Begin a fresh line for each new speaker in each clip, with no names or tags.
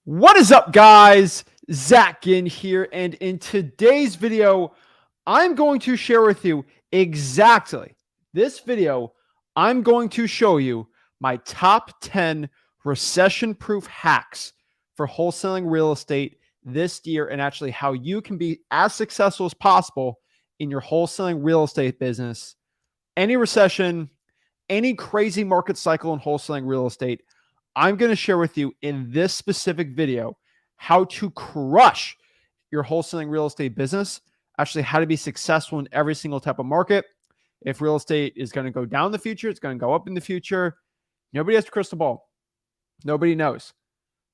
What is up, guys? Zach Ginn here, and in today's video, I'm going to share with you exactly this video. I'm going to show you my top 10 recession-proof hacks for wholesaling real estate this year, and actually how you can be as successful as possible in your wholesaling real estate business. Any recession, any crazy market cycle in wholesaling real estate, I'm going to share with you in this specific video how to crush your wholesaling real estate business, actually how to be successful in every single type of market. If real estate is going to go down in the future, it's going to go up in the future. Nobody has a crystal ball. Nobody knows.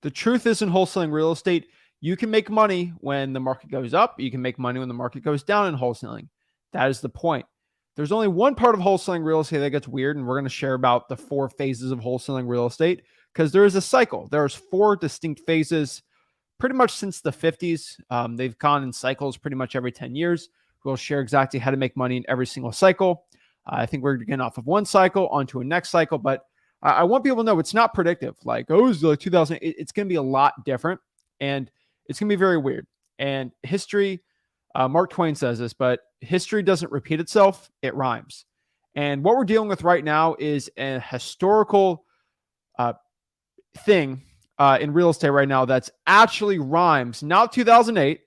The truth is, in wholesaling real estate, you can make money when the market goes up. You can make money when the market goes down in wholesaling. That is the point. There's only one part of wholesaling real estate that gets weird, and we're going to share about the 4 phases of wholesaling real estate, because there is a cycle. There's 4 distinct phases pretty much since the 50s. They've gone in cycles pretty much every 10 years. We'll share exactly how to make money in every single cycle. I think we're getting off of one cycle onto a next cycle, but I want people to know it's not predictive. Like, oh, it's like 2000. It's going to be a lot different, and it's going to be very weird. And history, Mark Twain says this, but history doesn't repeat itself. It rhymes. And what we're dealing with right now is a historical thing in real estate right now that's actually rhymes, not 2008,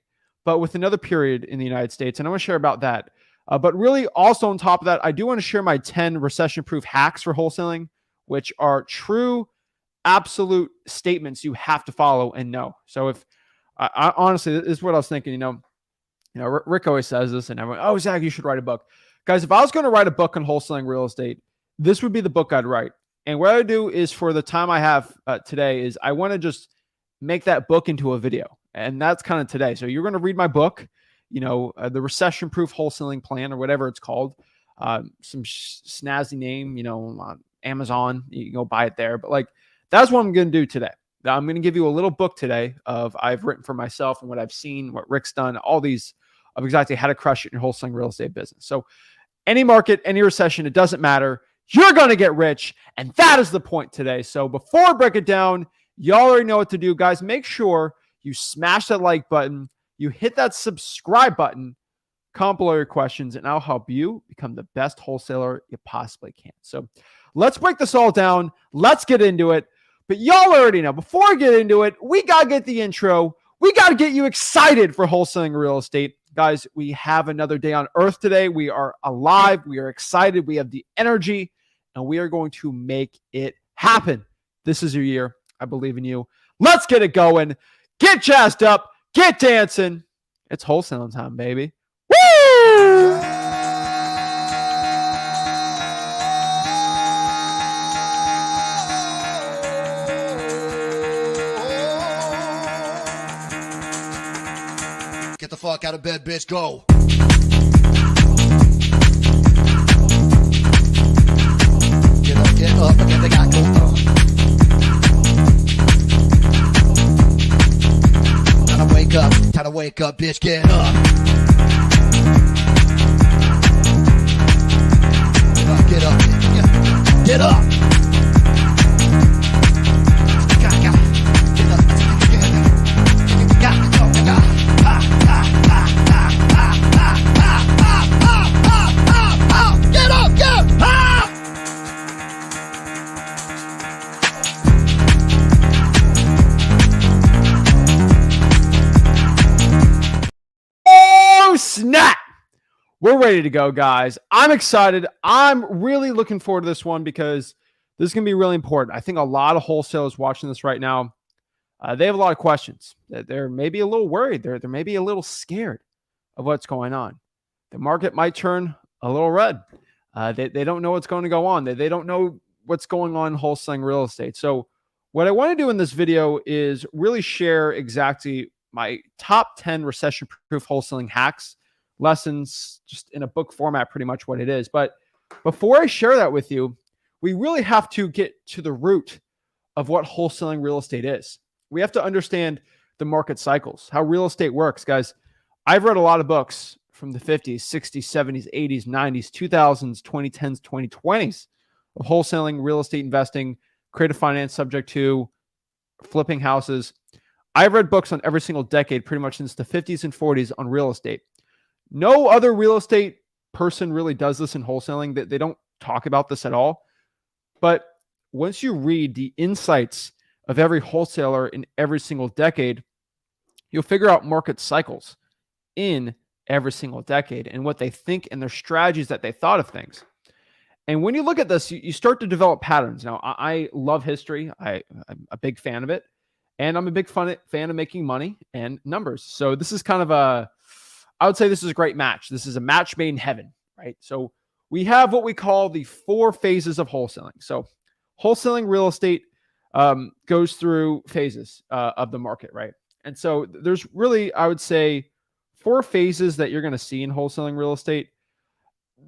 but with another period in the United States. And I want to share about that. But really, also on top of that, I do want to share my 10 recession-proof hacks for wholesaling, which are true, absolute statements you have to follow and know. So if I honestly, this is what I was thinking, Rick always says this, and everyone, oh, Zach, you should write a book. Guys, if I was going to write a book on wholesaling real estate, this would be the book I'd write. And what I do is, for the time I have today, is I want to just make that book into a video. And that's kind of today. So you're going to read my book, the recession-proof wholesaling plan, or whatever it's called. Some snazzy name, on Amazon. You can go buy it there. But that's what I'm going to do today. I'm going to give you a little book today of I've written for myself and what I've seen, what Rick's done, all these of exactly how to crush it in your wholesaling real estate business. So any market, any recession, it doesn't matter. You're going to get rich. And that is the point today. So before I break it down, y'all already know what to do, guys. Make sure you smash that like button. You hit that subscribe button. Comment below your questions, and I'll help you become the best wholesaler you possibly can. So let's break this all down. Let's get into it. But y'all already know, before I get into it, we got to get the intro. We got to get you excited for wholesaling real estate. Guys, we have another day on earth today. We are alive. We are excited. We have the energy, and we are going to make it happen. This is your year. I believe in you. Let's get it going. Get jazzed up. Get dancing. It's wholesaling time, baby. Woo!
Get the fuck out of bed, bitch. Go. Get up, again, they got go. Time to wake up, bitch. Get up. Get up. Get up.
Snap! We're ready to go, guys. I'm excited. I'm really looking forward to this one because this is going to be really important. I think a lot of wholesalers watching this right now, they have a lot of questions. They're maybe a little worried. They're maybe a little scared of what's going on. The market might turn a little red. They don't know what's going to go on. They don't know what's going on in wholesaling real estate. So what I want to do in this video is really share exactly my top 10 recession-proof wholesaling hacks, lessons, just in a book format, pretty much what it is. But before I share that with you, we really have to get to the root of what wholesaling real estate is. We have to understand the market cycles, how real estate works. Guys, I've read a lot of books from the 50s, 60s, 70s, 80s, 90s, 2000s, 2010s, 2020s of wholesaling, real estate investing, creative finance subject to flipping houses. I've read books on every single decade, pretty much since the 50s and 40s on real estate. No other real estate person really does this in wholesaling. They don't talk about this at all. But once you read the insights of every wholesaler in every single decade, you'll figure out market cycles in every single decade and what they think and their strategies that they thought of things. And when you look at this, you start to develop patterns. Now, I love history. I'm a big fan of it. And I'm a big fan of making money and numbers. So this is kind of I would say this is a great match. This is a match made in heaven, right? So we have what we call the 4 phases of wholesaling. So wholesaling real estate goes through phases of the market, right? And so there's really, I would say, 4 phases that you're going to see in wholesaling real estate.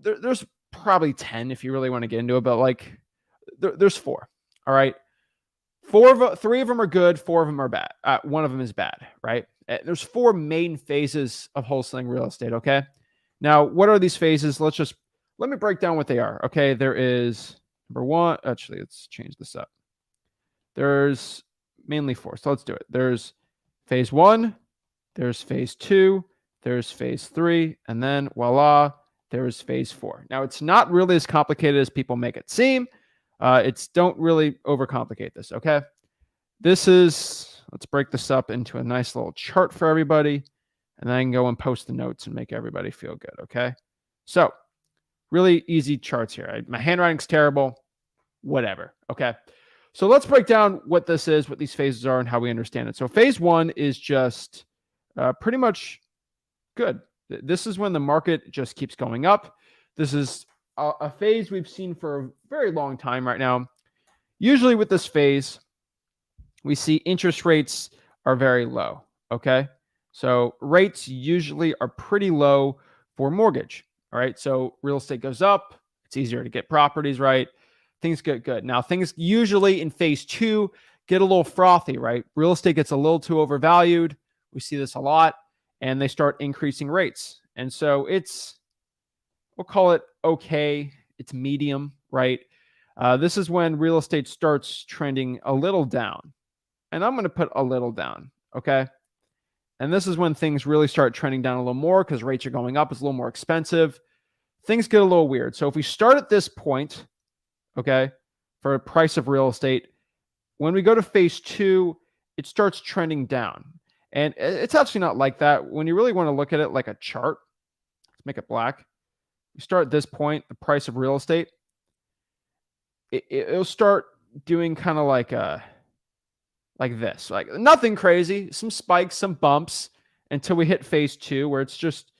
There's probably 10 if you really want to get into it, but like there's 4. All right. 3 of them are good. 4 of them are bad. 1 of them is bad, right? There's 4 main phases of wholesaling real estate. Okay. Now, what are these phases? Let me break down what they are. Okay. There is number 1. Actually, let's change this up. There's mainly 4. So let's do it. There's phase 1. There's phase 2. There's phase 3. And then voila, there's phase 4. Now, it's not really as complicated as people make it seem. Don't really overcomplicate this, okay? Let's break this up into a nice little chart for everybody, and then I can go and post the notes and make everybody feel good, okay? So, really easy charts here. My handwriting's terrible, whatever, okay? So let's break down what this is, what these phases are, and how we understand it. So phase 1 is just pretty much good. This is when the market just keeps going up. This is a phase we've seen for a very long time right now. Usually with this phase, we see interest rates are very low, okay? So rates usually are pretty low for mortgage, all right? So real estate goes up. It's easier to get properties, right? Things get good. Now, things usually in phase 2 get a little frothy, right? Real estate gets a little too overvalued. We see this a lot, and they start increasing rates. And so we'll call it okay. It's medium, right? This is when real estate starts trending a little down. And I'm going to put a little down, okay? And this is when things really start trending down a little more because rates are going up. It's a little more expensive. Things get a little weird. So if we start at this point, okay, for a price of real estate, when we go to phase 2, it starts trending down. And it's actually not like that. When you really want to look at it like a chart, let's make it black. You start at this point, the price of real estate, it'll start doing kind of like this, like nothing crazy, some spikes, some bumps until we hit phase 2, where it's just,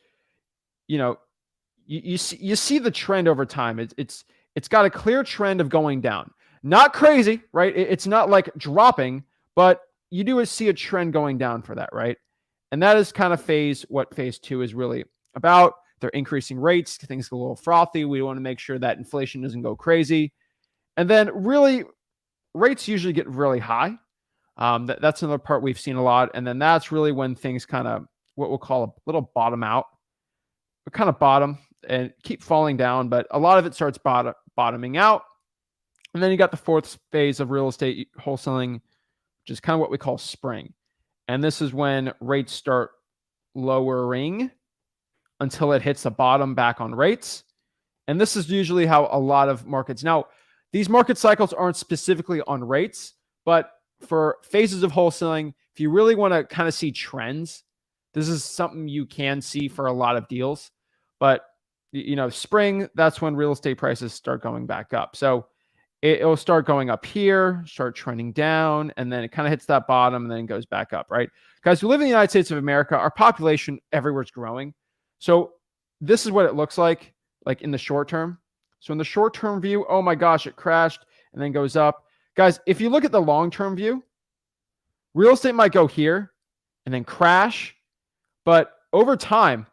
you see the trend over time. It's got a clear trend of going down. Not crazy, right? It's not like dropping, but you do see a trend going down for that, right? And that is kind of what phase 2 is really about. They're increasing rates. Things get a little frothy. We want to make sure that inflation doesn't go crazy. And then really, rates usually get really high. That's another part we've seen a lot. And then that's really when things kind of, what we'll call a little bottom out. We kind of bottom and keep falling down, but a lot of it starts bottoming out. And then you got the 4th phase of real estate wholesaling, which is kind of what we call spring. And this is when rates start lowering until it hits the bottom back on rates. And this is usually how a lot of markets. Now, these market cycles aren't specifically on rates, but for phases of wholesaling, if you really want to kind of see trends, this is something you can see for a lot of deals. But, spring, that's when real estate prices start going back up. So it'll start going up here, start trending down, and then it kind of hits that bottom and then it goes back up, right? Guys, we live in the United States of America. Our population everywhere is growing. So this is what it looks like in the short term. So in the short-term view, oh my gosh, it crashed and then goes up. Guys, if you look at the long-term view, real estate might go here and then crash. But over time,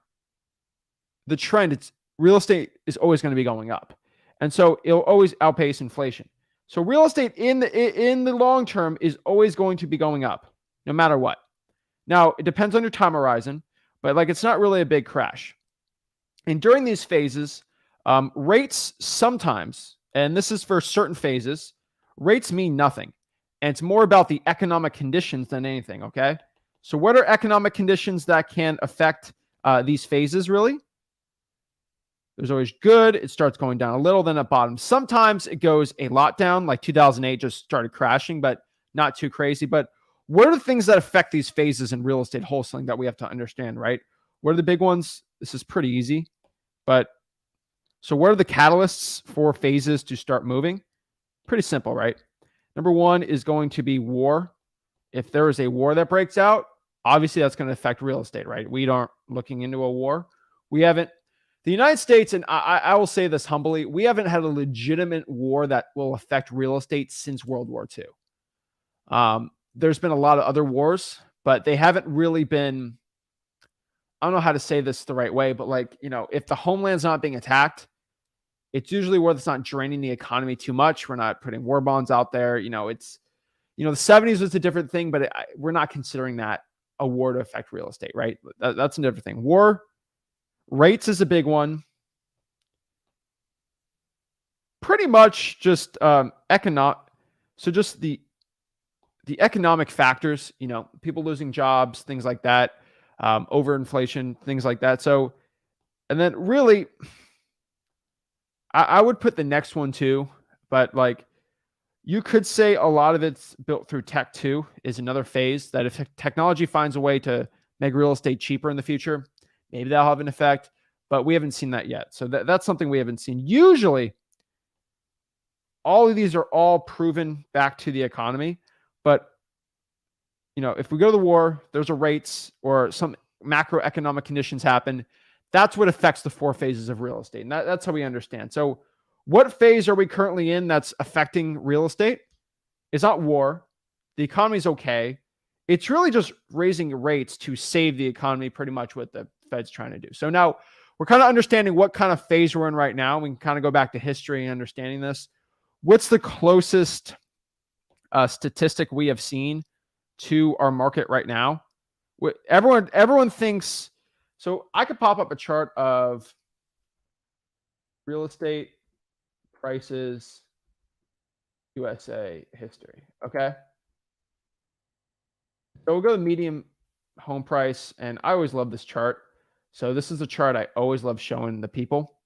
the trend, real estate is always going to be going up. And so it'll always outpace inflation. So real estate in the long term is always going to be going up, no matter what. Now, it depends on your time horizon, but it's not really a big crash. And during these phases, rates sometimes, and this is for certain phases, rates mean nothing. And it's more about the economic conditions than anything, okay? So what are economic conditions that can affect these phases really? There's always good. It starts going down a little, then at bottom. Sometimes it goes a lot down, like 2008 just started crashing, but not too crazy. But what are the things that affect these phases in real estate wholesaling that we have to understand, right? What are the big ones? This is pretty easy. But so what are the catalysts for phases to start moving? Pretty simple, right? Number one is going to be war. If there is a war that breaks out, obviously that's going to affect real estate, right? We aren't looking into a war. The United States, and I will say this humbly, we haven't had a legitimate war that will affect real estate since World War II. There's been a lot of other wars, but they haven't really been, I don't know how to say this the right way, but like, if the homeland's not being attacked, it's usually where it's not draining the economy too much. We're not putting war bonds out there. The 70s was a different thing, but we're not considering that a war to affect real estate, right? That's a different thing. War, rates is a big one. Pretty much just economic. So just the economic factors, people losing jobs, things like that, overinflation, things like that. So, and then really, I would put the next one too, but like you could say a lot of it's built through tech too, is another phase that if technology finds a way to make real estate cheaper in the future, maybe that'll have an effect, but we haven't seen that yet. So that's something we haven't seen. Usually, all of these are all proven back to the economy, but if we go to the war, there's a rates or some macroeconomic conditions happen. That's what affects the 4 phases of real estate. And that's how we understand. So what phase are we currently in that's affecting real estate? It's not war. The economy's okay. It's really just raising rates to save the economy, pretty much what the Fed's trying to do. So now we're kind of understanding what kind of phase we're in right now. We can kind of go back to history and understanding this. What's the closest statistic we have seen to our market right now? Everyone thinks, so I could pop up a chart of real estate prices, USA history. Okay. So we'll go to median home price. And I always love this chart. So this is a chart I always love showing the people.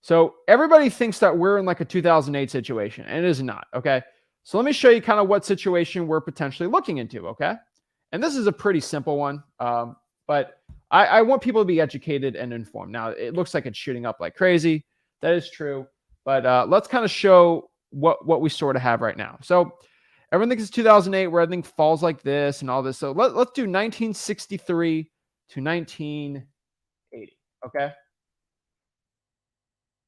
So everybody thinks that we're in like a 2008 situation, and it is not. Okay. So let me show you kind of what situation we're potentially looking into. Okay. And this is a pretty simple one. But I want people to be educated and informed. Now, it looks like it's shooting up like crazy. That is true. But let's kind of show what we sort of have right now. So everyone thinks it's 2008 where everything falls like this and all this. So let's do 1963 to 1980. Okay.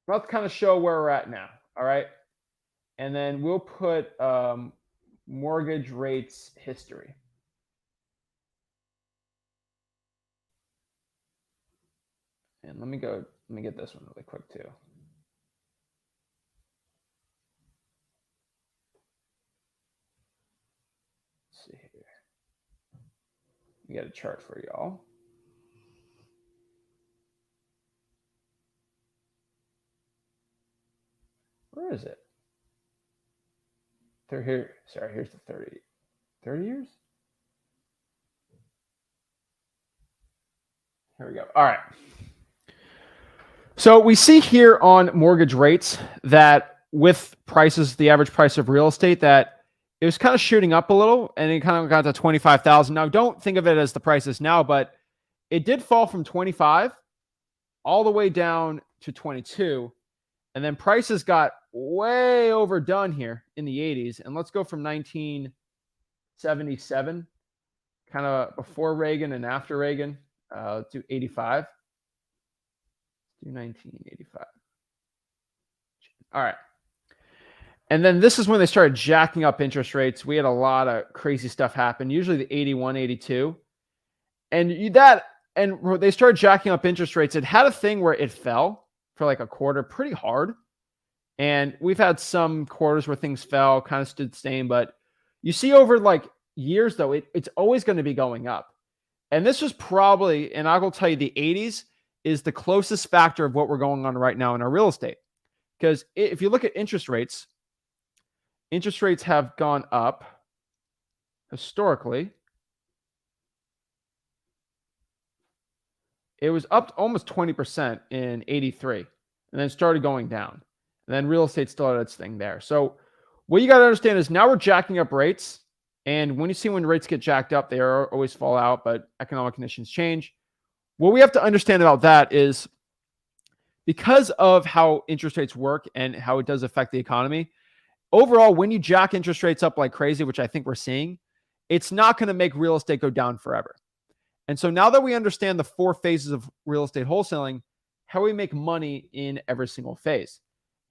Let's kind of show where we're at now. All right. And then we'll put mortgage rates history. And let me get this one really quick too. Let's see here. We got a chart for y'all. Where is it? They're here. Sorry, here's the 30 years. Here we go. All right. So we see here on mortgage rates that with prices, the average price of real estate, that it was kind of shooting up a little and it kind of got to 25,000. Now, don't think of it as the prices now, but it did fall from 25 all the way down to 22. And then prices got way overdone here in the 80s. And let's go from 1977, kind of before Reagan and after Reagan, to 85. Do 1985. All right. And then this is when they started jacking up interest rates. We had a lot of crazy stuff happen, usually the 81, 82. And they started jacking up interest rates. It had a thing where it fell for like a quarter pretty hard. And we've had some quarters where things fell, kind of stood same. But you see over like years, though, it's always going to be going up. And this was probably, and I will tell you, the 80s is the closest factor of what we're going on right now in our real estate. Because if you look at interest rates have gone up historically it was up to almost 20% in 83 and then started going down. And then real estate still had its thing there. So what you got to understand is now we're jacking up rates. And when rates get jacked up, they always fall out, but economic conditions change. What we have to understand about that is because of how interest rates work and how it does affect the economy, overall, when you jack interest rates up like crazy, which I think we're seeing, it's not going to make real estate go down forever. And so now that we understand the 4 phases of real estate wholesaling, how we make money in every single phase.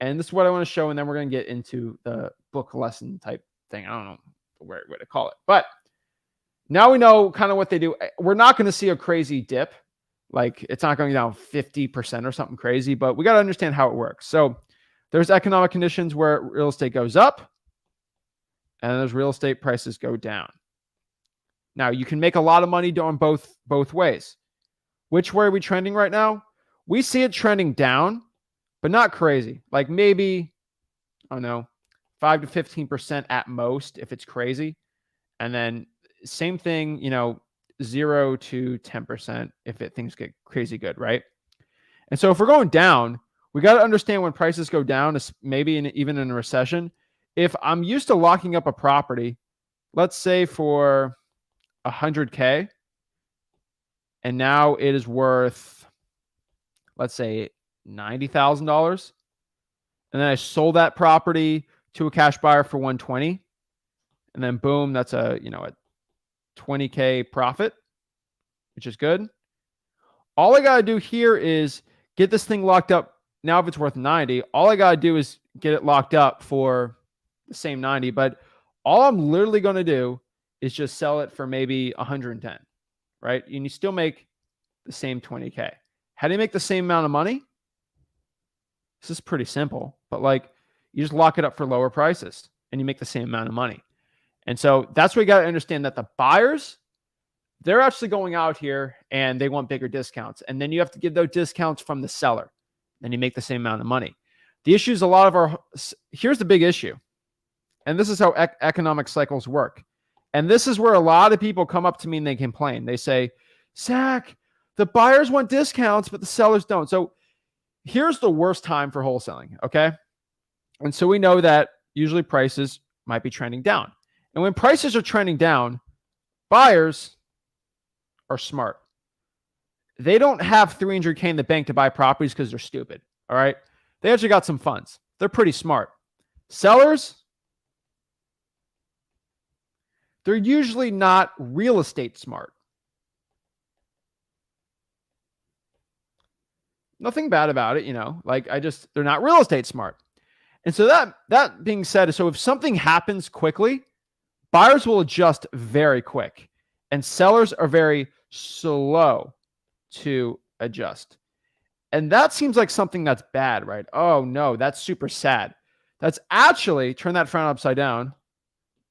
And this is what I want to show. And then we're going to get into the book lesson type thing. I don't know where to call it. But now we know kind of what they do. We're not going to see a crazy dip. Like it's not going down 50% or something crazy, but we got to understand how it works. So there's economic conditions where real estate goes up and there's real estate prices go down. Now you can make a lot of money doing both ways. Which way are we trending right now? We see it trending down, but not crazy. Like maybe, I don't know, 5 to 15% at most if it's crazy. And then same thing, 0 to 10% if things get crazy good, right? And so if we're going down, we got to understand when prices go down, maybe even in a recession. If I'm used to locking up a property, let's say for $100K, and now it is worth, let's say $90,000, and then I sold that property to a cash buyer for $120, and then boom, that's a $20K profit, which is good. All I got to do here is get this thing locked up. Now, if it's worth 90, all I got to do is get it locked up for the same 90. But all I'm literally going to do is just sell it for maybe 110, right? And you still make the same 20K. How do you make the same amount of money? This is pretty simple, but you just lock it up for lower prices and you make the same amount of money. And so that's where you got to understand that the buyers, they're actually going out here and they want bigger discounts. And then you have to give those discounts from the seller. Then you make the same amount of money. The issue is here's the big issue. And this is how economic cycles work. And this is where a lot of people come up to me and they complain. They say, Zach, the buyers want discounts, but the sellers don't. So here's the worst time for wholesaling, okay? And so we know that usually prices might be trending down. And when prices are trending down, buyers are smart. They don't have $300K in the bank to buy properties because they're stupid, all right? They actually got some funds. They're pretty smart. Sellers, they're usually not real estate smart. Nothing bad about it, they're not real estate smart. And so that being said, so if something happens quickly, buyers will adjust very quick and sellers are very slow to adjust. And that seems like something that's bad, right? Oh no, that's super sad. That's actually, turn that frown upside down.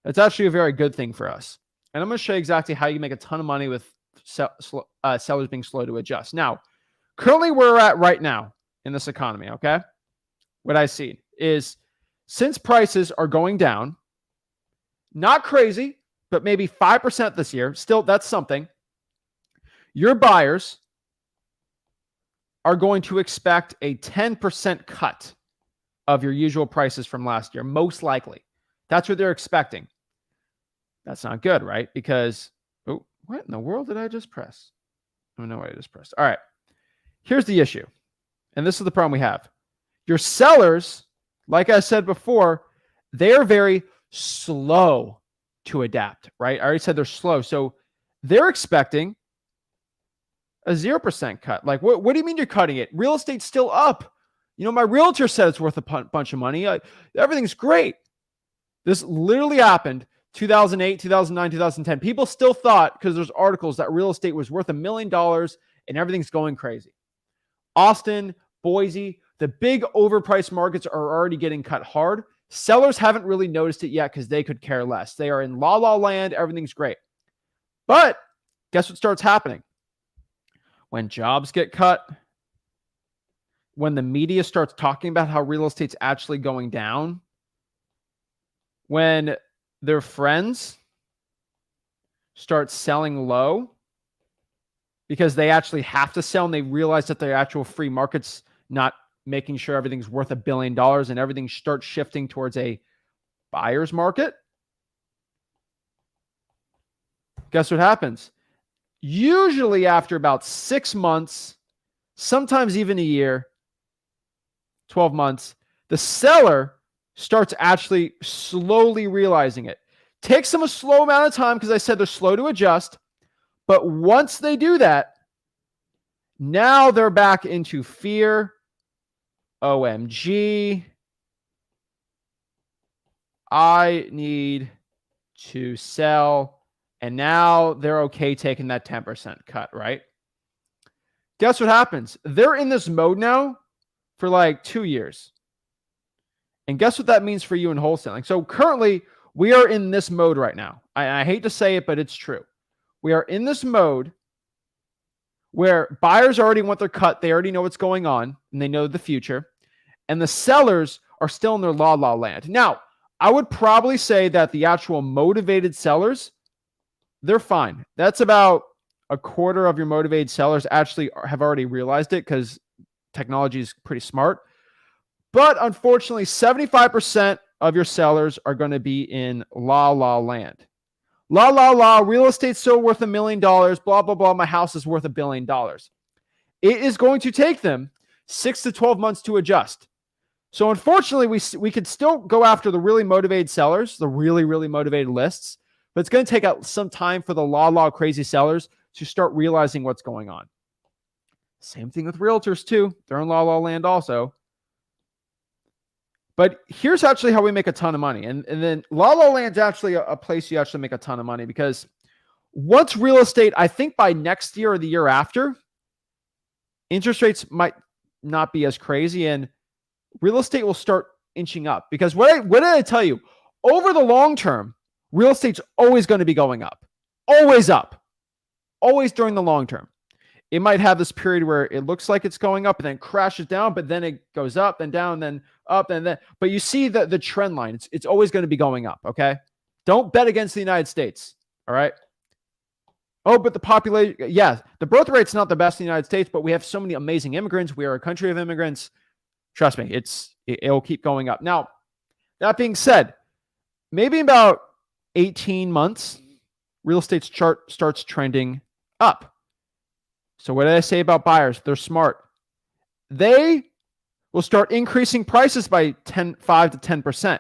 That's actually a very good thing for us. And I'm going to show you exactly how you can make a ton of money with sellers being slow to adjust. Now, currently where we're at right now in this economy, okay? What I see is since prices are going down, not crazy, but maybe 5% this year, still that's something, your buyers are going to expect a 10% cut of your usual prices from last year, most likely. That's what they're expecting. That's not good, right? Because, oh, what in the world did I just press? I don't know what I just pressed. All right. Here's the issue. And this is the problem we have. Your sellers, like I said before, they're very slow to adapt, right? I already said they're slow. So they're expecting a 0% cut. Like, what do you mean you're cutting it? Real estate's still up. My realtor said it's worth a bunch of money. Everything's great. This literally happened 2008, 2009, 2010. People still thought, because there's articles, that real estate was worth $1 million and everything's going crazy. Austin, Boise, the big overpriced markets are already getting cut hard. Sellers haven't really noticed it yet because they could care less. They are in la land. Everything's great. But guess what starts happening? When jobs get cut, when the media starts talking about how real estate's actually going down, when their friends start selling low, because they actually have to sell and they realize that the actual free market's not making sure everything's worth $1 billion and everything starts shifting towards a buyer's market, guess what happens? Usually after about 6 months, sometimes even a year, 12 months, the seller starts actually slowly realizing it. Takes them a slow amount of time because I said they're slow to adjust. But once they do that, now they're back into fear. OMG. I need to sell. And now they're okay taking that 10% cut, right? Guess what happens? They're in this mode now for like 2 years. And guess what that means for you in wholesaling? So currently, we are in this mode right now. I hate to say it, but it's true. We are in this mode where buyers already want their cut. They already know what's going on, and they know the future. And the sellers are still in their la-la land. Now, I would probably say that the actual motivated sellers, they're fine. That's about a quarter of your motivated sellers actually have already realized it because technology is pretty smart. But unfortunately, 75% of your sellers are going to be in la-la land. La, la, la, real estate's still worth $1 million, blah, blah, blah, my house is worth $1 billion. It is going to take them 6 to 12 months to adjust. So unfortunately, we could still go after the really motivated sellers, the really, really motivated lists, but it's going to take out some time for the la crazy sellers to start realizing what's going on. Same thing with realtors too. They're in la land also. But here's actually how we make a ton of money. And then La La Land's actually a place you actually make a ton of money because once real estate, I think by next year or the year after, interest rates might not be as crazy and real estate will start inching up. Because what did I tell you? Over the long term, real estate's always going to be going up. Always up. Always during the long term. It might have this period where it looks like it's going up and then crashes down, but then it goes up and down, then up and then. But you see the trend line. It's always going to be going up, okay? Don't bet against the United States, all right? Oh, but the population, yeah, the birth rate's not the best in the United States, but we have so many amazing immigrants. We are a country of immigrants. Trust me, it'll keep going up. Now, that being said, maybe in about 18 months, real estate chart starts trending up. So what did I say about buyers? They're smart. They will start increasing prices by 5 to 10%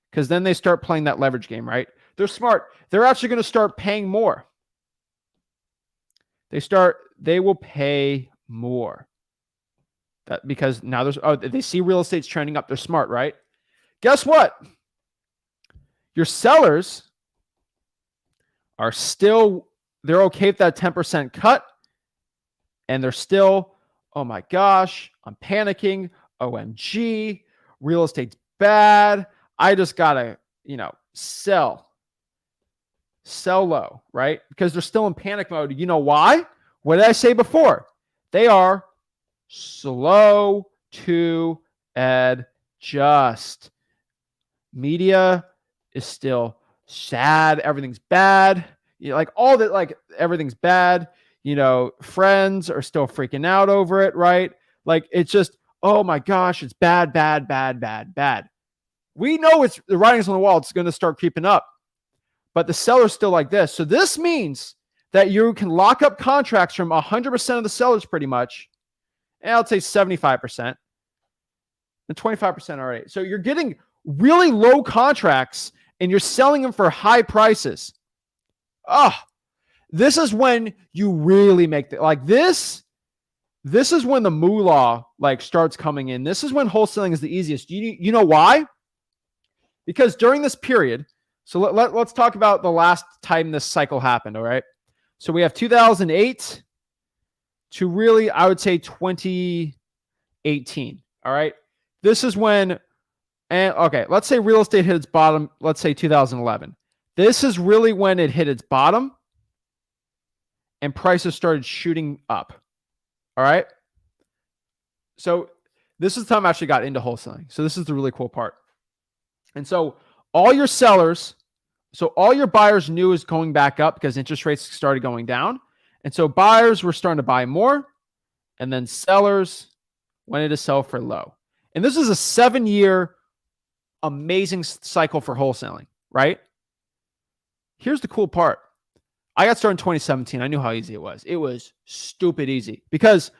because then they start playing that leverage game, right? They're smart. They're actually going to start paying more. They will pay more. That because now they see real estate's trending up. They're smart, right? Guess what? Your sellers are they're okay with that 10% cut. And they're still, oh my gosh, I'm panicking. OMG, real estate's bad. I just got to, sell low, right? Because they're still in panic mode. You know why? What did I say before? They are slow to adjust. Media is still sad. Everything's bad. Everything's bad. Friends are still freaking out over it, right? Like it's just, oh my gosh, it's bad, bad, bad, bad, bad. We know it's the writing's on the wall. It's going to start creeping up, but the seller's still like this. So this means that you can lock up contracts from 100% of the sellers pretty much. And I'll say 75% and 25% already. So you're getting really low contracts and you're selling them for high prices. This is when you really make this is when the moolah starts coming in. This is when wholesaling is the easiest. You know why? Because during this period, so let's talk about the last time this cycle happened, all right? So we have 2008 to really, I would say 2018, all right? This is when, let's say real estate hit its bottom, let's say 2011. This is really when it hit its bottom. And prices started shooting up. All right. So this is the time I actually got into wholesaling. So this is the really cool part. And so all your sellers, all your buyers knew is going back up because interest rates started going down. And so buyers were starting to buy more, and then sellers wanted to sell for low. And this is a 7-year amazing cycle for wholesaling, right? Here's the cool part. I got started in 2017. I knew how easy it was. It was stupid easy because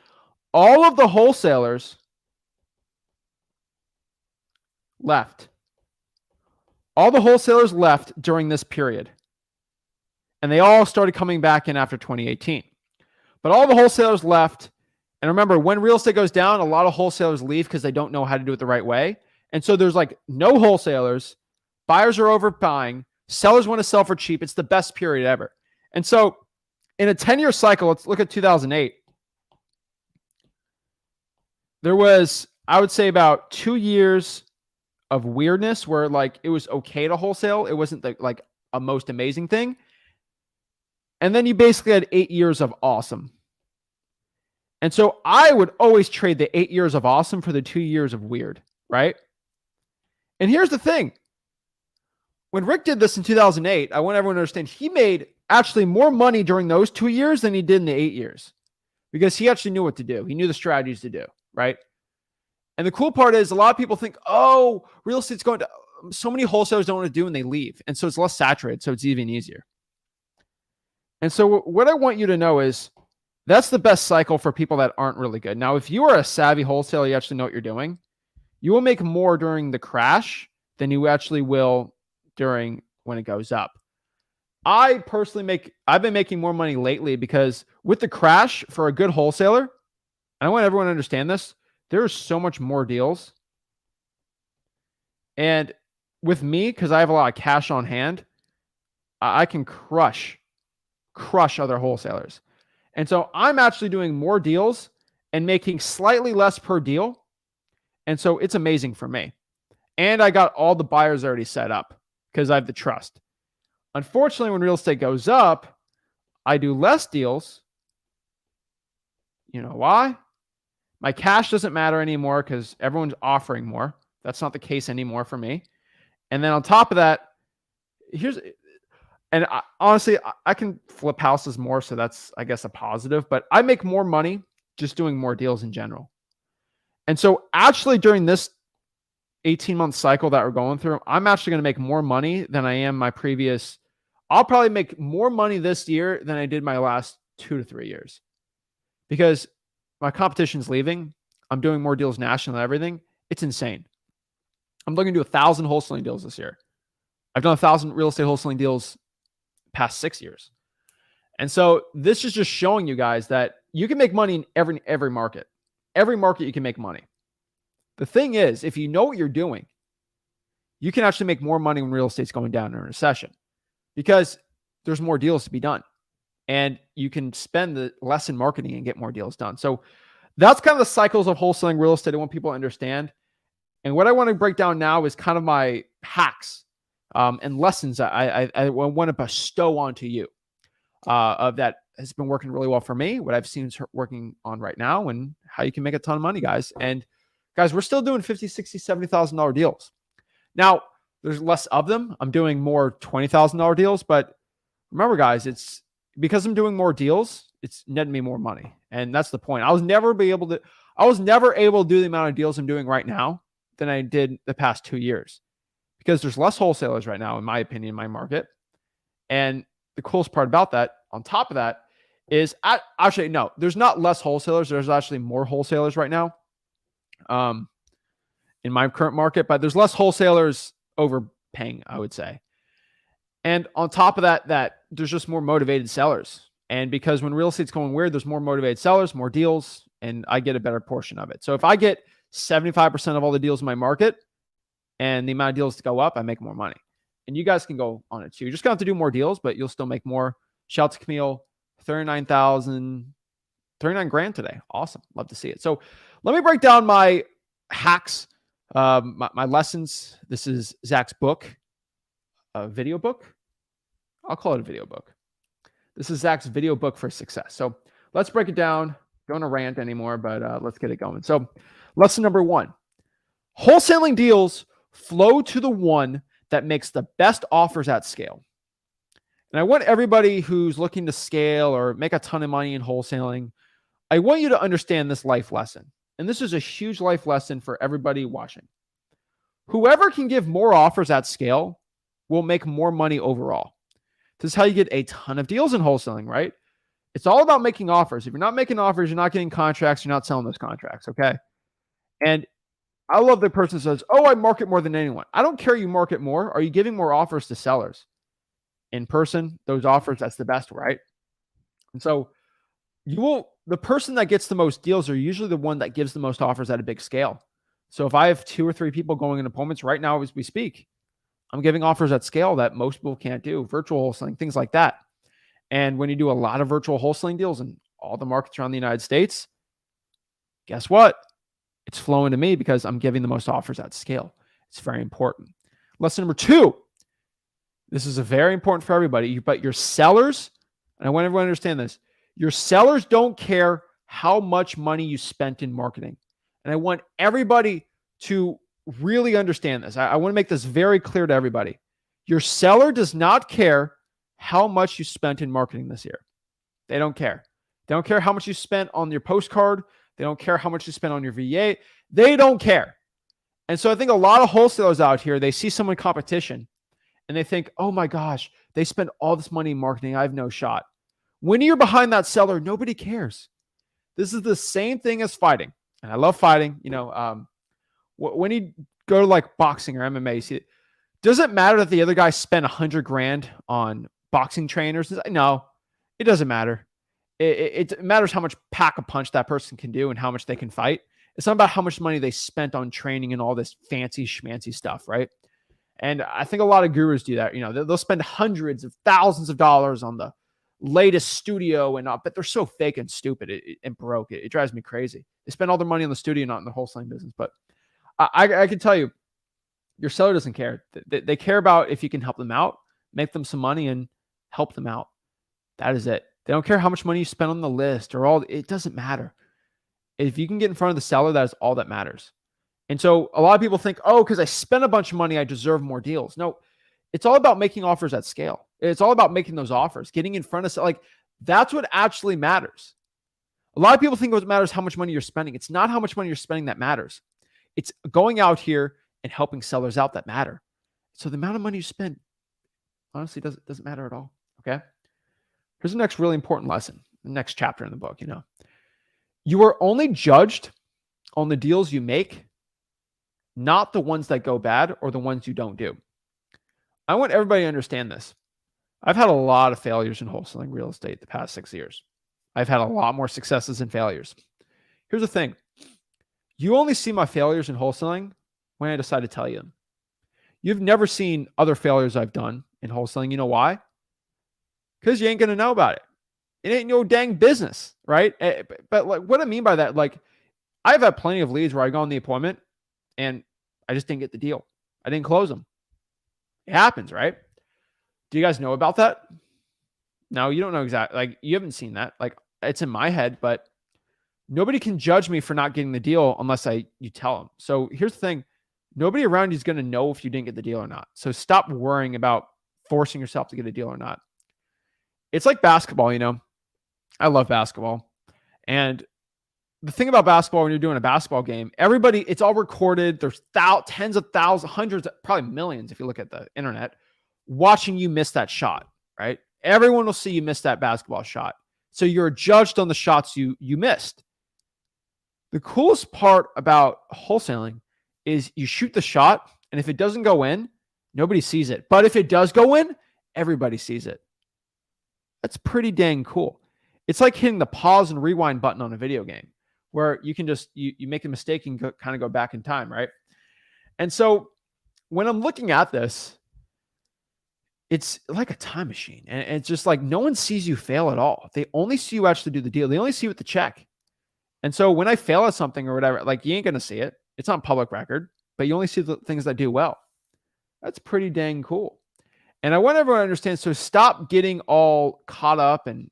all of the wholesalers left. All the wholesalers left during this period. And they all started coming back in after 2018. But all the wholesalers left. And remember, when real estate goes down, a lot of wholesalers leave because they don't know how to do it the right way. And so there's like no wholesalers. Buyers are overbuying. Sellers want to sell for cheap. It's the best period ever. And so in a 10-year cycle, let's look at 2008. There was, I would say, about 2 years of weirdness where like it was okay to wholesale. It wasn't like a most amazing thing. And then you basically had 8 years of awesome. And so I would always trade the 8 years of awesome for the 2 years of weird, right? And here's the thing. When Rick did this in 2008, I want everyone to understand he made actually more money during those 2 years than he did in the 8 years because he actually knew what to do. He knew the strategies to do, right? And the cool part is a lot of people think, oh, real estate's going to, so many wholesalers don't want to do and they leave. And so it's less saturated. So it's even easier. And so what I want you to know is that's the best cycle for people that aren't really good. Now, if you are a savvy wholesaler, you actually know what you're doing, you will make more during the crash than you actually will during when it goes up. I've been making more money lately because with the crash for a good wholesaler, and I want everyone to understand this, there's so much more deals. And with me, because I have a lot of cash on hand, I can crush other wholesalers. And so I'm actually doing more deals and making slightly less per deal. And so it's amazing for me. And I got all the buyers already set up because I have the trust. Unfortunately, when real estate goes up, I do less deals. You know why? My cash doesn't matter anymore because everyone's offering more. That's not the case anymore for me. And then on top of that, honestly, I can flip houses more, so that's, I guess, a positive. But I make more money just doing more deals in general. And so actually during this 18-month cycle that we're going through, I'm actually going to make more money than I am my previous. I'll probably make more money this year than I did my last 2 to 3 years because my competition's leaving. I'm doing more deals nationally and everything. It's insane. I'm looking to do 1,000 wholesaling deals this year. I've done 1,000 real estate wholesaling deals past 6 years. And so this is just showing you guys that you can make money in every market. Every market you can make money. The thing is, if you know what you're doing, you can actually make more money when real estate's going down in a recession because there's more deals to be done and you can spend the less in marketing and get more deals done. So that's kind of the cycles of wholesaling real estate I want people to understand. And what I want to break down now is kind of my hacks and lessons I want to bestow onto you of that has been working really well for me, what I've seen is working on right now, and how you can make a ton of money, guys. And guys, we're still doing $50,000, $60,000, $70,000 deals. Now, there's less of them. I'm doing more $20,000 deals, but remember, guys, it's because I'm doing more deals, it's netting me more money. And that's the point. I was never able to do the amount of deals I'm doing right now than I did the past 2 years because there's less wholesalers right now, in my opinion, in my market. And the coolest part about that, on top of that, is actually, no, there's not less wholesalers. There's actually more wholesalers right now in my current market, but there's less wholesalers overpaying, I would say. And on top of that there's just more motivated sellers. And because when real estate's going weird, there's more motivated sellers, more deals, and I get a better portion of it. So if I get 75% of all the deals in my market and the amount of deals to go up, I make more money. And you guys can go on it too. You're just going to have to do more deals, but you'll still make more. Shout out to Camille, 39 grand today. Awesome. Love to see it. So let me break down my hacks, my lessons. This is Zach's book, a video book. I'll call it a video book. This is Zach's video book for success. So let's break it down. Don't rant anymore, but let's get it going. So lesson number 1, wholesaling deals flow to the one that makes the best offers at scale. And I want everybody who's looking to scale or make a ton of money in wholesaling, I want you to understand this life lesson. And this is a huge life lesson for everybody watching. Whoever can give more offers at scale will make more money overall. This is how you get a ton of deals in wholesaling, right? It's all about making offers. If you're not making offers, you're not getting contracts, you're not selling those contracts, okay? And I love the person who says, oh, I market more than anyone. I don't care you market more. Are you giving more offers to sellers? In person, those offers, that's the best, right? And so the person that gets the most deals are usually the one that gives the most offers at a big scale. So if I have 2 or 3 people going in appointments right now as we speak, I'm giving offers at scale that most people can't do, virtual wholesaling, things like that. And when you do a lot of virtual wholesaling deals in all the markets around the United States, guess what? It's flowing to me because I'm giving the most offers at scale. It's very important. Lesson number 2. This is a very important for everybody, but your sellers, and I want everyone to understand this, your sellers don't care how much money you spent in marketing. And I want everybody to really understand this. I want to make this very clear to everybody. Your seller does not care how much you spent in marketing this year. They don't care. They don't care how much you spent on your postcard. They don't care how much you spent on your VA. They don't care. And so I think a lot of wholesalers out here, they see someone in competition and they think, oh my gosh, they spend all this money in marketing. I have no shot. When you're behind that seller, nobody cares. This is the same thing as fighting. And I love fighting. When you go to like boxing or MMA, you see it. Does it matter that the other guy spent $100,000 on boxing trainers? No, it doesn't matter. It matters how much pack a punch that person can do and how much they can fight. It's not about how much money they spent on training and all this fancy schmancy stuff, right? And I think a lot of gurus do that. They'll spend hundreds of thousands of dollars on the latest studio and but they're so fake and stupid and broke. It drives me crazy. They spend all their money on the studio, not in the wholesaling business. But I can tell you, your seller doesn't care. They care about if you can help them out, make them some money, and help them out. That is it. They don't care how much money you spend on the list or all. It doesn't matter. If you can get in front of the seller, that is all that matters. And so a lot of people think, oh, because I spent a bunch of money, I deserve more deals. No, it's all about making offers at scale. It's all about making those offers, getting in front of, that's what actually matters. A lot of people think what matters is how much money you're spending. It's not how much money you're spending that matters. It's going out here and helping sellers out that matter. So the amount of money you spend, honestly, doesn't matter at all. Okay. Here's the next really important lesson, the next chapter in the book. You are only judged on the deals you make, not the ones that go bad or the ones you don't do. I want everybody to understand this. I've had a lot of failures in wholesaling real estate the past 6 years. I've had a lot more successes than failures. Here's the thing. You only see my failures in wholesaling when I decide to tell you them. You've never seen other failures I've done in wholesaling. You know why? Because you ain't going to know about it. It ain't no dang business, right? But what I mean by that, I've had plenty of leads where I go on the appointment and I just didn't get the deal. I didn't close them. It happens, right? Do you guys know about that? No, you don't know exactly. You haven't seen that. It's in my head, but nobody can judge me for not getting the deal unless you tell them. So here's the thing. Nobody around you is going to know if you didn't get the deal or not. So stop worrying about forcing yourself to get a deal or not. It's like basketball, I love basketball. And the thing about basketball, when you're doing a basketball game, it's all recorded. There's tens of thousands, hundreds, probably millions, if you look at the internet, watching you miss that shot, right? Everyone will see you miss that basketball shot. So you're judged on the shots you missed. The coolest part about wholesaling is you shoot the shot, and if it doesn't go in, nobody sees it. But if it does go in, everybody sees it. That's pretty dang cool. It's like hitting the pause and rewind button on a video game where you can just, you make a mistake and kind of go back in time, right? And so when I'm looking at this, it's like a time machine. And it's just like no one sees you fail at all. They only see you actually do the deal. They only see you with the check. And so when I fail at something or whatever, you ain't going to see it. It's on public record, but you only see the things that do well. That's pretty dang cool. And I want everyone to understand, so stop getting all caught up and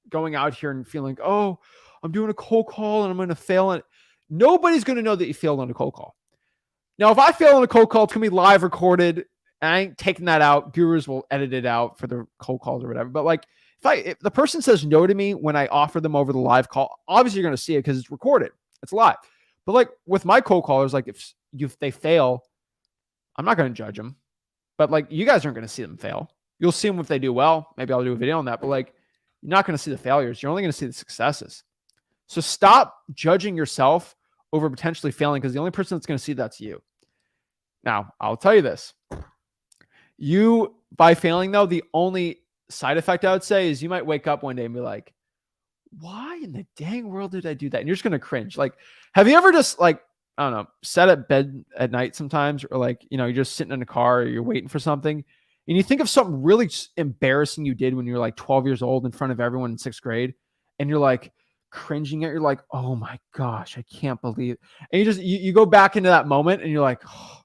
going out here and feeling, oh, I'm doing a cold call and I'm going to fail on it. Nobody's going to know that you failed on a cold call. Now, if I fail on a cold call, it's going to be live recorded. And I ain't taking that out. Gurus will edit it out for the cold calls or whatever. But like, if the person says no to me when I offer them over the live call, obviously you're going to see it because it's recorded. It's live. But like with my cold callers, like if they fail, I'm not going to judge them. But like, you guys aren't going to see them fail. You'll see them if they do well. Maybe I'll do a video on that. But like, you're not going to see the failures. You're only going to see the successes. So stop judging yourself over potentially failing, because the only person that's going to see that's you. Now, I'll tell you this. You, by failing though, the only side effect I would say is you might wake up one day and be like, why in the dang world did I do that? And you're just going to cringe. Like, have you ever just like, I don't know, sat at bed at night sometimes, or like, you know, you're just sitting in a car or you're waiting for something and you think of something really embarrassing you did when you were like 12 years old in front of everyone in 6th grade, and you're like cringing at, you're like, oh my gosh, I can't believe it. And you go back into that moment and you're like, oh,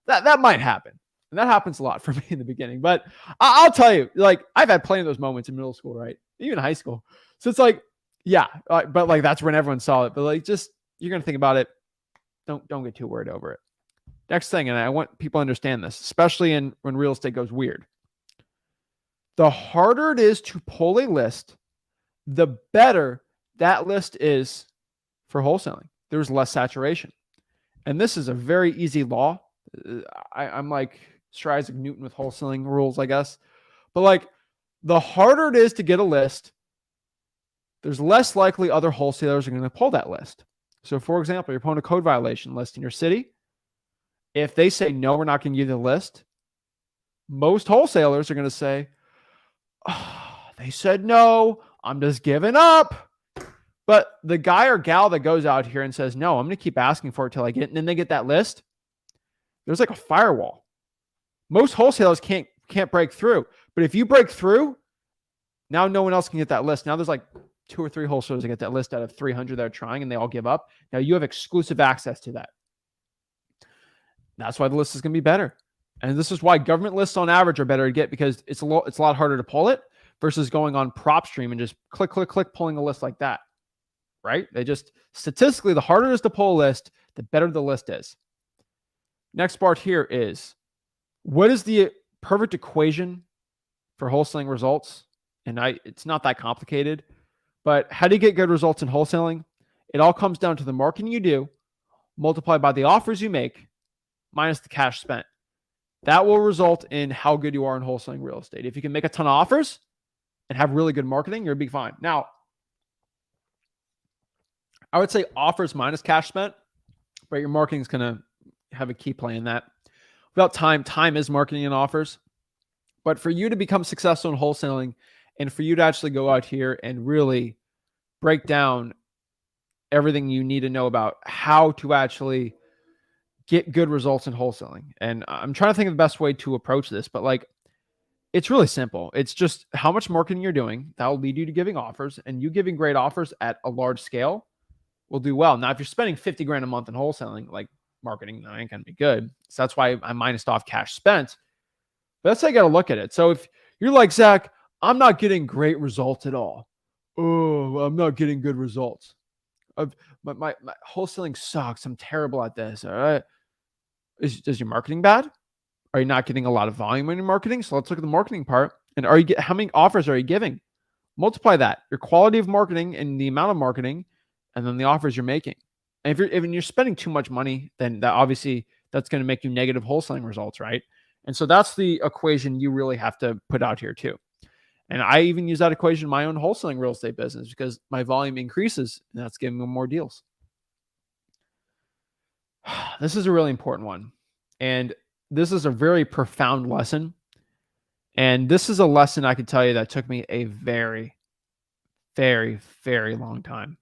that might happen. And that happens a lot for me in the beginning. But I'll tell you, like, I've had plenty of those moments in middle school, right? Even high school. So it's like, yeah, but like that's when everyone saw it. But like, just, you're going to think about it. Don't get too worried over it. Next thing, and I want people to understand this, especially when real estate goes weird. The harder it is to pull a list, the better that list is for wholesaling. There's less saturation. And this is a very easy law. I'm like Sir Isaac Newton with wholesaling rules, I guess. But like, the harder it is to get a list, there's less likely other wholesalers are going to pull that list. So for example, you're pulling a code violation list in your city. If they say, no, we're not going to give you the list, most wholesalers are going to say, oh, they said no, I'm just giving up. But the guy or gal that goes out here and says, no, I'm going to keep asking for it till I get it, and then they get that list, there's like a firewall. Most wholesalers can't break through. But if you break through, now no one else can get that list. Now there's like 2 or 3 wholesalers that get that list out of 300 that are trying, and they all give up. Now you have exclusive access to that. That's why the list is going to be better. And this is why government lists on average are better to get, because it's a lot harder to pull it versus going on PropStream and just click, pulling a list like that, right? They just, statistically, the harder it is to pull a list, the better the list is. Next part here is, what is the perfect equation for wholesaling results? And it's not that complicated, but how do you get good results in wholesaling? It all comes down to the marketing you do, multiplied by the offers you make, minus the cash spent. That will result in how good you are in wholesaling real estate. If you can make a ton of offers and have really good marketing, you're going to be fine. Now, I would say offers minus cash spent, but your marketing is going to have a key play in that. Without time is marketing and offers. But for you to become successful in wholesaling, and for you to actually go out here and really break down everything you need to know about how to actually get good results in wholesaling. And I'm trying to think of the best way to approach this, but like, it's really simple. It's just how much marketing you're doing. That will lead you to giving offers, and you giving great offers at a large scale will do well. Now, if you're spending 50 grand a month in wholesaling, like marketing, that ain't going to be good. So that's why I minused off cash spent. But that's how you got to look at it. So if you're like, Zach, I'm not getting great results at all. Oh, I'm not getting good results. My wholesaling sucks. I'm terrible at this. All right. Is your marketing bad? Are you not getting a lot of volume in your marketing? So let's look at the marketing part. And how many offers are you giving? Multiply that, your quality of marketing and the amount of marketing, and then the offers you're making. And if you're spending too much money, then that's going to make you negative wholesaling results, right? And so that's the equation you really have to put out here too. And I even use that equation in my own wholesaling real estate business, because my volume increases and that's giving me more deals. This is a really important one. And this is a very profound lesson. And this is a lesson I can tell you that took me a very, very, very long time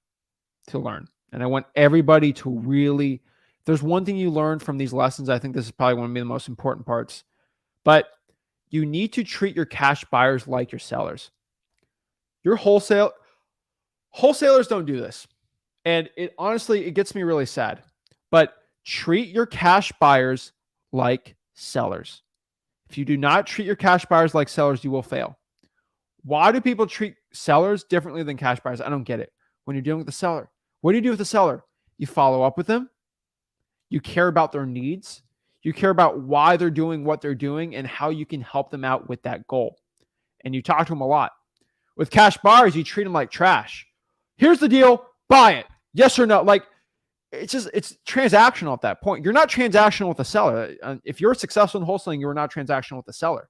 to learn. And I want everybody to really, if there's one thing you learn from these lessons, I think this is probably one of the most important parts. But you need to treat your cash buyers like your sellers. Your wholesalers don't do this. And it gets me really sad. But treat your cash buyers like sellers. If you do not treat your cash buyers like sellers, you will fail. Why do people treat sellers differently than cash buyers? I don't get it. When you're dealing with the seller, what do you do with the seller? You follow up with them. You care about their needs. You care about why they're doing what they're doing and how you can help them out with that goal. And you talk to them a lot. With cash buyers, you treat them like trash. Here's the deal, buy it. Yes or no. Like, it's transactional at that point. You're not transactional with the seller. If you're successful in wholesaling, you're not transactional with the seller.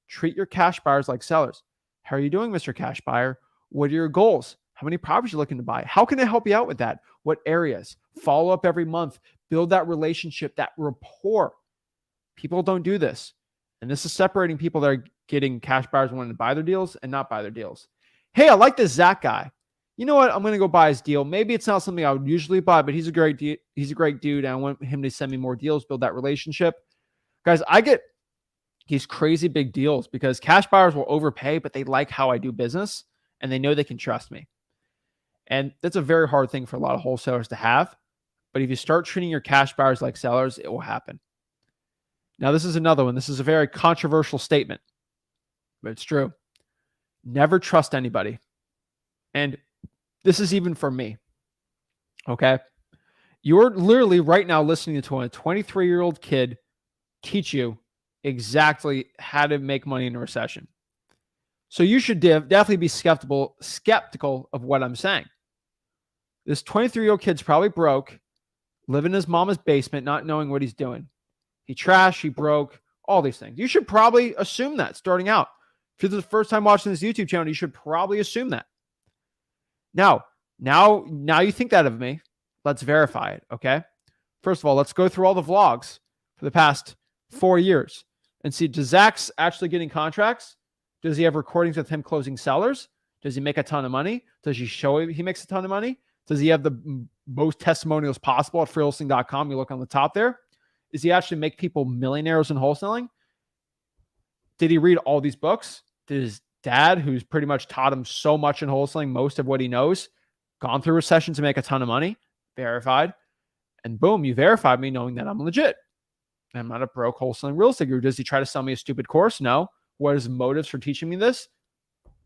Treat your cash buyers like sellers. How are you doing, Mr. Cash Buyer? What are your goals? How many properties are you looking to buy? How can I help you out with that? What areas? Follow up every month. Build that relationship, that rapport. People don't do this. And this is separating people that are getting cash buyers wanting to buy their deals and not buy their deals. Hey, I like this Zach guy. You know what? I'm going to go buy his deal. Maybe it's not something I would usually buy, but he's a great dude. He's a great dude. And I want him to send me more deals, build that relationship. Guys, I get these crazy big deals because cash buyers will overpay, but they like how I do business and they know they can trust me. And that's a very hard thing for a lot of wholesalers to have. But if you start treating your cash buyers like sellers, it will happen. Now, this is another one. This is a very controversial statement, but it's true. Never trust anybody. And this is even for me. Okay. You're literally right now listening to a 23-year-old kid teach you exactly how to make money in a recession. So you should definitely be skeptical of what I'm saying. This 23-year-old kid's probably broke, living in his mama's basement, not knowing what he's doing. He trashed, he broke, all these things. You should probably assume that starting out. If you're the first time watching this YouTube channel, you should probably assume that. Now you think that of me. Let's verify it, okay? First of all, let's go through all the vlogs for the past 4 years and see, does Zach's actually getting contracts? Does he have recordings with him closing sellers? Does he make a ton of money? Does he show he makes a ton of money? Does he have the most testimonials possible at freewholesaling.com? You look on the top there. Does he actually make people millionaires in wholesaling? Did he read all these books? Did his dad, who's pretty much taught him so much in wholesaling, most of what he knows, gone through recession to make a ton of money? Verified. And boom, you verified me knowing that I'm legit. I'm not a broke wholesaling real estate guru. Does he try to sell me a stupid course? No. What is his motives for teaching me this?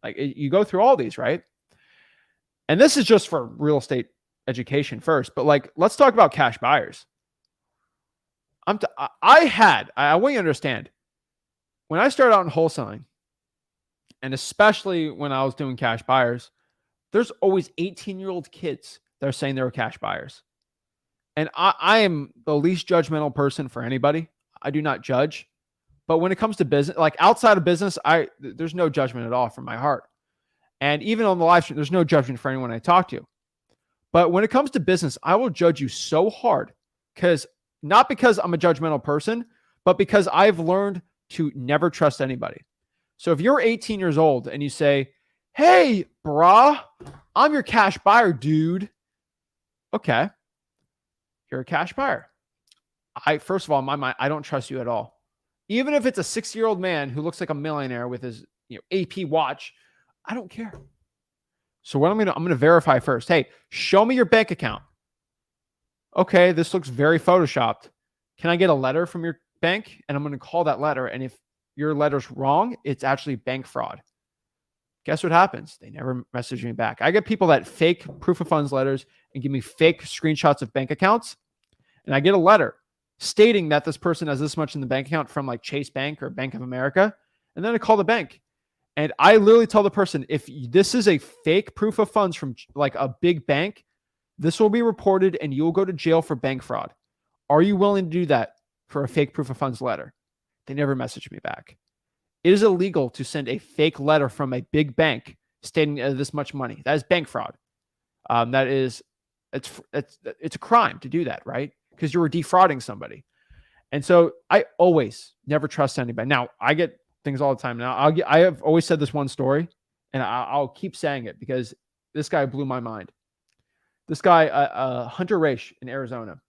Like, you go through all these, right? And this is just for real estate education first, but like, let's talk about cash buyers. I want you to understand, when I started out in wholesaling, and especially when I was doing cash buyers, there's always 18-year-old kids that are saying they were cash buyers. And I am the least judgmental person for anybody. I do not judge. But when it comes to business, like outside of business, there's no judgment at all from my heart. And even on the live stream, there's no judgment for anyone I talk to. But when it comes to business, I will judge you so hard not because I'm a judgmental person, but because I've learned to never trust anybody. So if you're 18 years old and you say, hey, brah, I'm your cash buyer, dude. Okay. You're a cash buyer. First of all, in my mind, I don't trust you at all. Even if it's a 60-year-old man who looks like a millionaire with his AP watch, I don't care. So what I'm going to verify first. Hey, show me your bank account. Okay, this looks very photoshopped. Can I get a letter from your bank? And I'm going to call that letter. And if your letter's wrong, it's actually bank fraud. Guess what happens? They never message me back. I get people that fake proof of funds letters and give me fake screenshots of bank accounts. And I get a letter stating that this person has this much in the bank account from like Chase Bank or Bank of America. And then I call the bank. And I literally tell the person, if this is a fake proof of funds from like a big bank, this will be reported and you'll go to jail for bank fraud. Are you willing to do that for a fake proof of funds letter? They never message me back. It is illegal to send a fake letter from a big bank stating this much money. That is bank fraud. It's a crime to do that, right? Because you were defrauding somebody. And so I always never trust anybody. Now, I get things all the time. Now, I have always said this one story, and I'll keep saying it because this guy blew my mind. This guy, Hunter Raish in Arizona,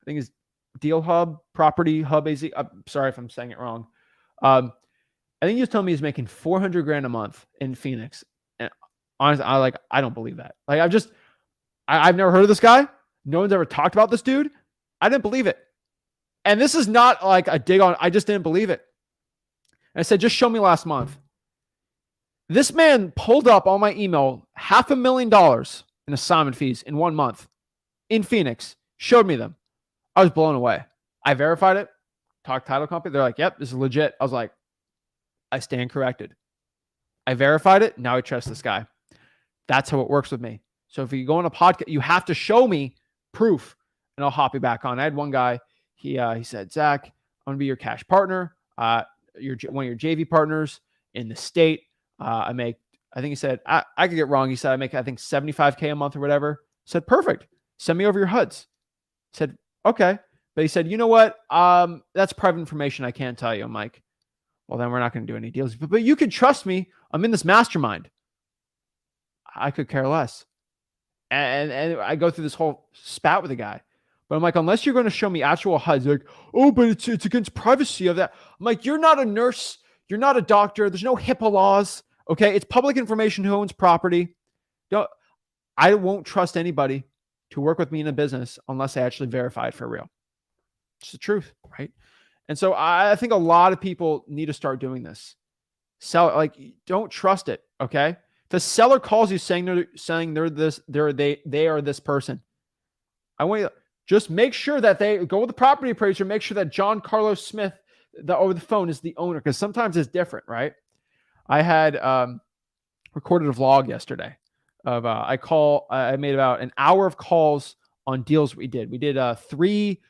I think is Deal Hub, Property Hub AZ. I'm sorry if I'm saying it wrong. I think he was telling me he's making $400,000 a month in Phoenix. And honestly, I don't believe that. Like, I've never heard of this guy. No one's ever talked about this dude. I didn't believe it. And this is not like a dig on, I just didn't believe it. And I said, just show me last month. This man pulled up on my email $500,000 in assignment fees in 1 month in Phoenix, showed me them. I was blown away. I verified it, talked title company. They're like, yep, this is legit. I was like, I stand corrected. I verified it. Now I trust this guy. That's how it works with me. So if you go on a podcast, you have to show me proof and I'll hop you back on. I had one guy, he said, Zach, I'm going to be your cash partner. You're one of your JV partners in the state. I think he said, I could get wrong. He said, I make, I think 75K a month or whatever. I said, perfect. Send me over your HUDs. I said, okay. But he said, you know what? That's private information. I can't tell you. I'm like, well, then we're not going to do any deals. But you can trust me. I'm in this mastermind. I could care less. And I go through this whole spat with the guy. But I'm like, unless you're going to show me actual HUDs, like, oh, but it's against privacy of that. I'm like, you're not a nurse. You're not a doctor. There's no HIPAA laws. Okay. It's public information who owns property. I won't trust anybody to work with me in a business unless I actually verify it for real. It's the truth, right? And so I think a lot of people need to start doing this. Don't trust it. Okay. The seller calls you saying they're this person. I want you to just make sure that they go with the property appraiser. Make sure that John Carlos Smith over the phone is the owner, because sometimes it's different, right? I had recorded a vlog yesterday of I made about an hour of calls on deals we did. We did 3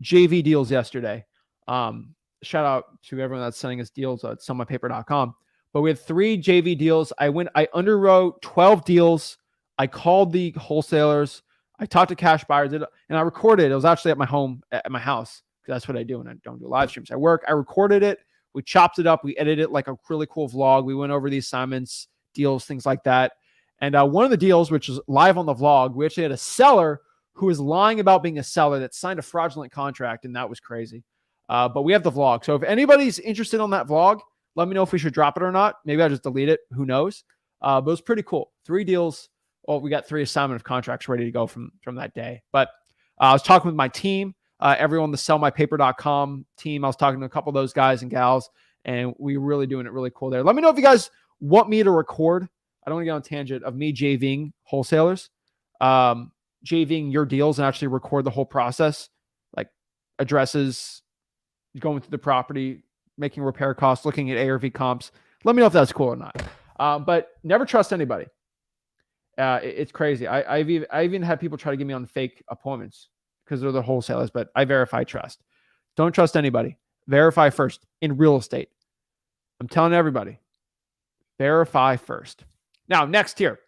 JV deals yesterday. Shout out to everyone that's sending us deals at sellmypaper.com. But we had 3 JV deals. I underwrote 12 deals. I called the wholesalers. I talked to cash buyers, and I recorded it. It was actually at my home, at my house, because that's what I do when I don't do live streams. I recorded it. We chopped it up. We edited it like a really cool vlog. We went over the assignments, deals, things like that. And one of the deals, which is live on the vlog, we actually had a seller who was lying about being a seller that signed a fraudulent contract, and that was crazy. But we have the vlog. So if anybody's interested on that vlog, let me know if we should drop it or not. Maybe I'll just delete it. Who knows? But it was pretty cool. 3 deals. Well, we got 3 assignment of contracts ready to go from that day. But I was talking with my team, everyone, the sellmypaper.com team. I was talking to a couple of those guys and gals, and we were really doing it really cool there. Let me know if you guys want me to record. I don't want to get on a tangent of me JVing wholesalers, JVing your deals and actually record the whole process, like addresses, going through the property, making repair costs, looking at ARV comps. Let me know if that's cool or not. But never trust anybody. It's crazy. I've even had people try to get me on fake appointments because they're the wholesalers, but I verify trust. Don't trust anybody. Verify first in real estate. I'm telling everybody, verify first. Now, next here.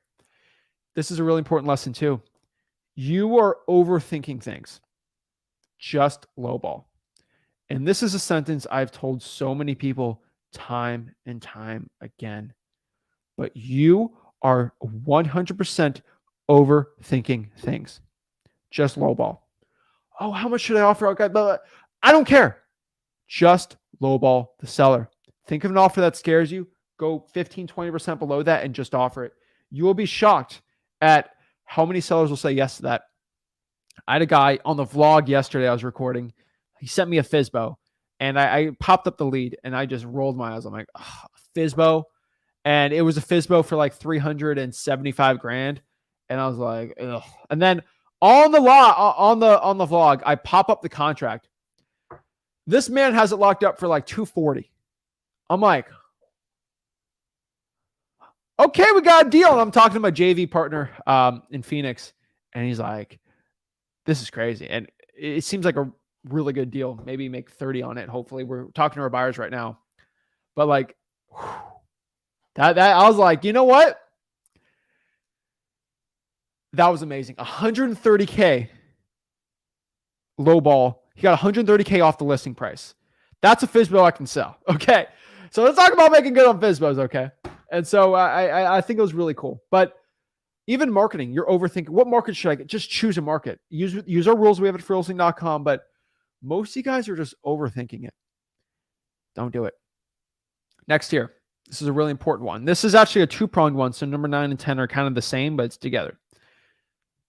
This is a really important lesson too. You are overthinking things. Just lowball. And this is a sentence I've told so many people time and time again. But you are 100% overthinking things. Just lowball. Oh, how much should I offer? Okay, I don't care. Just lowball the seller. Think of an offer that scares you. Go 15, 20% below that and just offer it. You will be shocked at how many sellers will say yes to that. I had a guy on the vlog yesterday I was recording. He sent me a FSBO, and I popped up the lead, and I just rolled my eyes. I'm like, oh, FSBO. And it was a FSBO for like 375 grand. And I was like, ugh. And then on the vlog, I pop up the contract. This man has it locked up for like 240. I'm like, okay, we got a deal. And I'm talking to my JV partner in Phoenix, and he's like, this is crazy. And it seems like a really good deal. Maybe make 30 on it. Hopefully, we're talking to our buyers right now. But like, that I was like, you know what? That was amazing. 130K lowball. He got 130K off the listing price. That's a FSBO I can sell. Okay. So let's talk about making good on FSBOs. Okay. And so I think it was really cool. But even marketing, you're overthinking. What market should I get? Just choose a market. Use our rules we have at wholesaling.com. But most of you guys are just overthinking it. Don't do it. Next here. This is a really important one. This is actually a 2-pronged one. So number 9 and 10 are kind of the same, but it's together.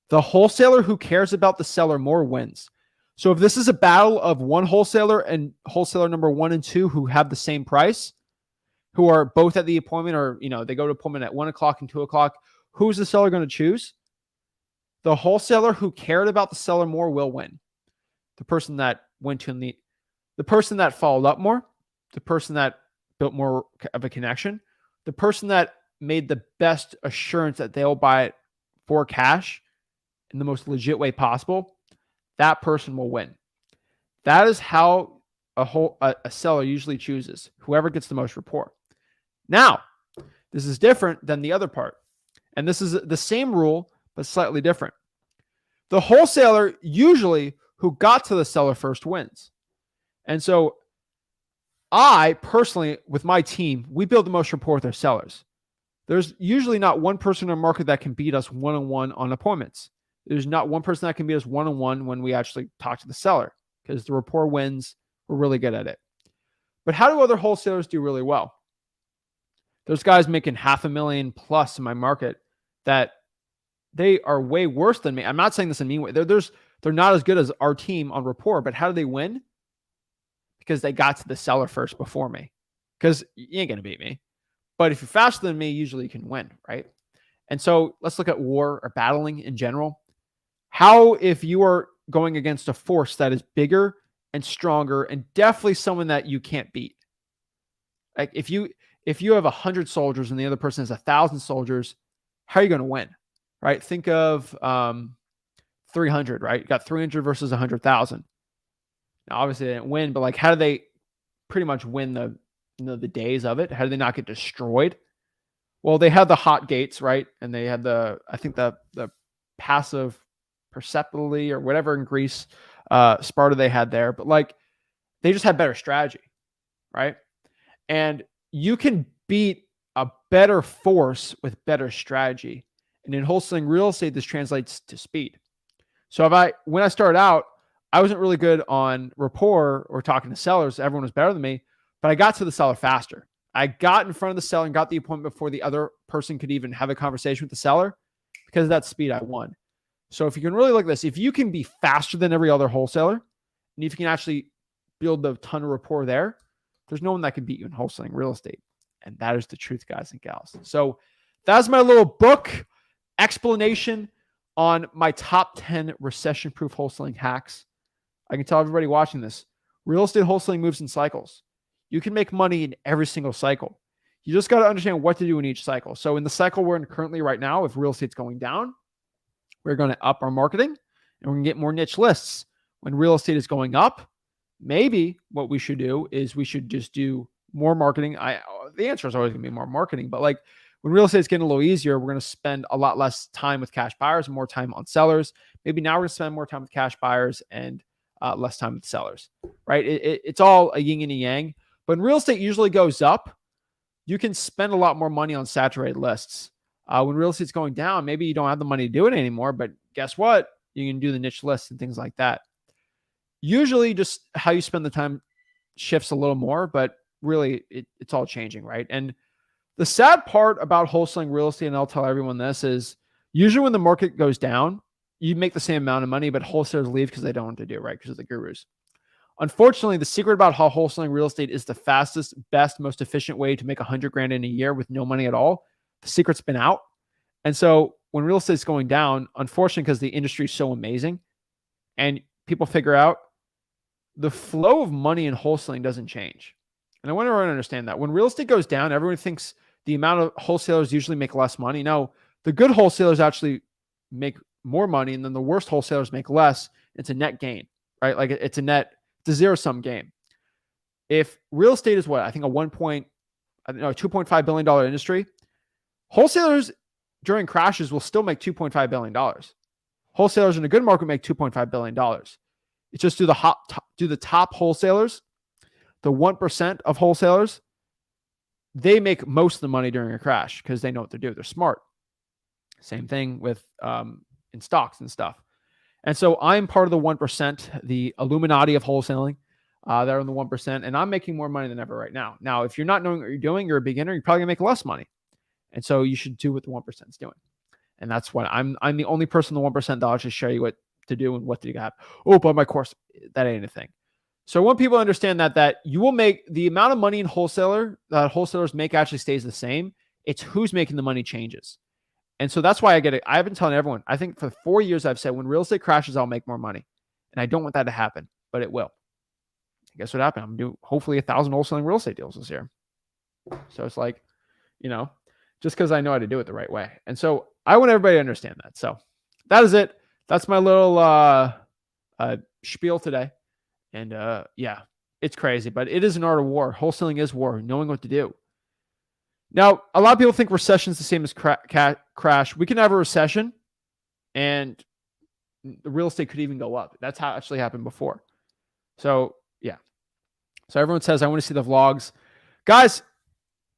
The wholesaler who cares about the seller more wins. So if this is a battle of one wholesaler and wholesaler number 1 and 2 who have the same price, who are both at the appointment, or they go to appointment at 1 o'clock and 2 o'clock, who's the seller going to choose? The wholesaler who cared about the seller more will win. The person that went to the person that followed up more, the person that built more of a connection, the person that made the best assurance that they'll buy it for cash in the most legit way possible, that person will win. That is how a seller usually chooses, whoever gets the most rapport. Now, this is different than the other part. And this is the same rule, but slightly different. The wholesaler usually who got to the seller first wins. And so I personally, with my team, we build the most rapport with our sellers. There's usually not one person in the market that can beat us one-on-one on appointments. There's not one person that can beat us one-on-one when we actually talk to the seller, because the rapport wins. We're really good at it. But how do other wholesalers do really well? There's guys making $500,000 plus in my market that they are way worse than me. I'm not saying this in a mean way. They're not as good as our team on rapport, but how do they win? Because they got to the seller first before me. Because you ain't going to beat me. But if you're faster than me, usually you can win, right? And so let's look at war or battling in general. How if you are going against a force that is bigger and stronger and definitely someone that you can't beat? Like if you have 100 soldiers and the other person has 1,000 soldiers, how are you going to win, right? Think of 300, right? You got 300 versus 100,000. Now, obviously they didn't win, but like, how do they pretty much win the days of it? How do they not get destroyed? Well, they had the hot gates, right? And they had the passive perceptibility or whatever in Greece, Sparta they had there, but like they just had better strategy, right? And you can beat a better force with better strategy. And in wholesaling real estate, this translates to speed. So when I started out, I wasn't really good on rapport or talking to sellers. Everyone was better than me, but I got to the seller faster. I got in front of the seller and got the appointment before the other person could even have a conversation with the seller. Because of that speed, I won. So if you can really look at this, if you can be faster than every other wholesaler, and if you can actually build a ton of rapport there, there's no one that can beat you in wholesaling real estate. And that is the truth, guys and gals. So that's my little book explanation on my top 10 recession-proof wholesaling hacks. I can tell everybody watching this, real estate wholesaling moves in cycles. You can make money in every single cycle. You just got to understand what to do in each cycle. So in the cycle we're in currently right now, if real estate's going down, we're going to up our marketing and we're going to get more niche lists. When real estate is going up, maybe what we should do is we should just do more marketing. The answer is always going to be more marketing, but like when real estate is getting a little easier, we're going to spend a lot less time with cash buyers and more time on sellers. Maybe now we're going to spend more time with cash buyers and less time with sellers, right? It's all a yin and a yang. But when real estate usually goes up, you can spend a lot more money on saturated lists. When real estate's going down, maybe you don't have the money to do it anymore, but guess what? You can do the niche lists and things like that. Usually just how you spend the time shifts a little more, but really it's all changing, right? And the sad part about wholesaling real estate, and I'll tell everyone this, is usually when the market goes down, you make the same amount of money, but wholesalers leave because they don't want to do it, right? Because of the gurus. Unfortunately, the secret about how wholesaling real estate is the fastest, best, most efficient way to make 100 grand in a year with no money at all, the secret's been out. And so when real estate is going down, unfortunately, because the industry is so amazing and people figure out the flow of money in wholesaling doesn't change. And I want everyone to understand that when real estate goes down, everyone thinks the amount of wholesalers usually make less money. No, the good wholesalers actually make more money, and then the worst wholesalers make less. It's a net gain, right? Like it's a zero-sum game. If real estate is what I think a $2.5 billion industry, wholesalers during crashes will still make $2.5 billion. Wholesalers in a good market make $2.5 billion. It's just do the top wholesalers, the 1% of wholesalers, they make most of the money during a crash because they know what to do. They're smart. Same thing with in stocks and stuff. And so I'm part of the 1%, the Illuminati of wholesaling. They're in the 1%, and I'm making more money than ever right now. Now, if you're not knowing what you're doing, you're a beginner, you're probably gonna make less money. And so you should do what the 1% is doing. And that's what I'm the only person in the 1% that'll actually show you what to do and what to have. Oh, but my course, that ain't a thing. So I want people to understand that you will make the amount of money in wholesalers make actually stays the same. It's who's making the money changes. And so that's why I get it. I've been telling everyone, I think for 4 years I've said when real estate crashes, I'll make more money. And I don't want that to happen, but it will. guess what happened? I'm going to do hopefully 1,000 wholesaling real estate deals this year. So it's like, just because I know how to do it the right way. And so I want everybody to understand that. So that is it. That's my little spiel today. And yeah, it's crazy, but it is an art of war. Wholesaling is war, knowing what to do. Now, a lot of people think recession is the same as crash. We can have a recession and the real estate could even go up. That's how it actually happened before. So yeah. So everyone says, I want to see the vlogs. Guys,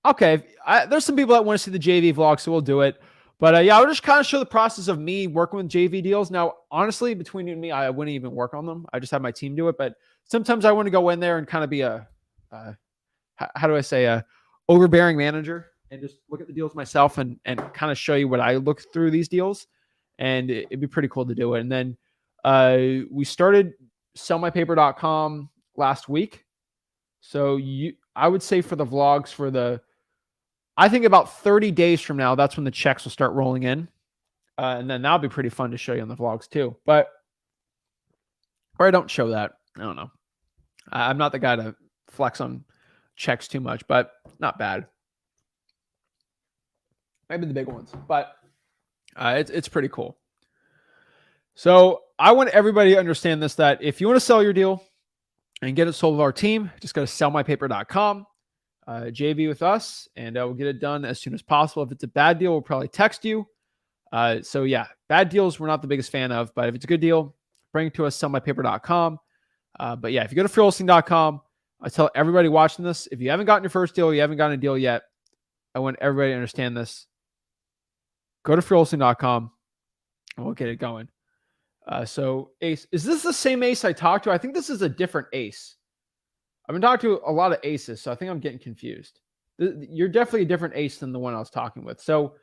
okay. There's some people that want to see the JV vlog, so we'll do it. But yeah, I'll just kind of show the process of me working with JV deals. Now, honestly, between you and me, I wouldn't even work on them. I just have my team do it. But sometimes I want to go in there and kind of be a overbearing manager and just look at the deals myself and kind of show you what I look through these deals. And it'd be pretty cool to do it. And then we started sellmypaper.com last week. So I would say for the vlogs, I think about 30 days from now, that's when the checks will start rolling in. And then that'll be pretty fun to show you on the vlogs too. Or I don't show that. I don't know. I'm not the guy to flex on checks too much, but not bad. Maybe the big ones, but it's pretty cool. So I want everybody to understand this, that if you want to sell your deal and get it sold with our team, just go to sellmypaper.com, JV with us, and we'll get it done as soon as possible. If it's a bad deal, we'll probably text you. So yeah, bad deals we're not the biggest fan of, but if it's a good deal, bring it to us, sellmypaper.com. But yeah, if you go to freewholesaling.com, I tell everybody watching this, if you haven't gotten your first deal, you haven't gotten a deal yet, I want everybody to understand this. Go to freewholesaling.com and we'll get it going. So Ace, is this the same Ace I talked to? I think this is a different Ace. I've been talking to a lot of Aces, so I think I'm getting confused. You're definitely a different Ace than the one I was talking with. So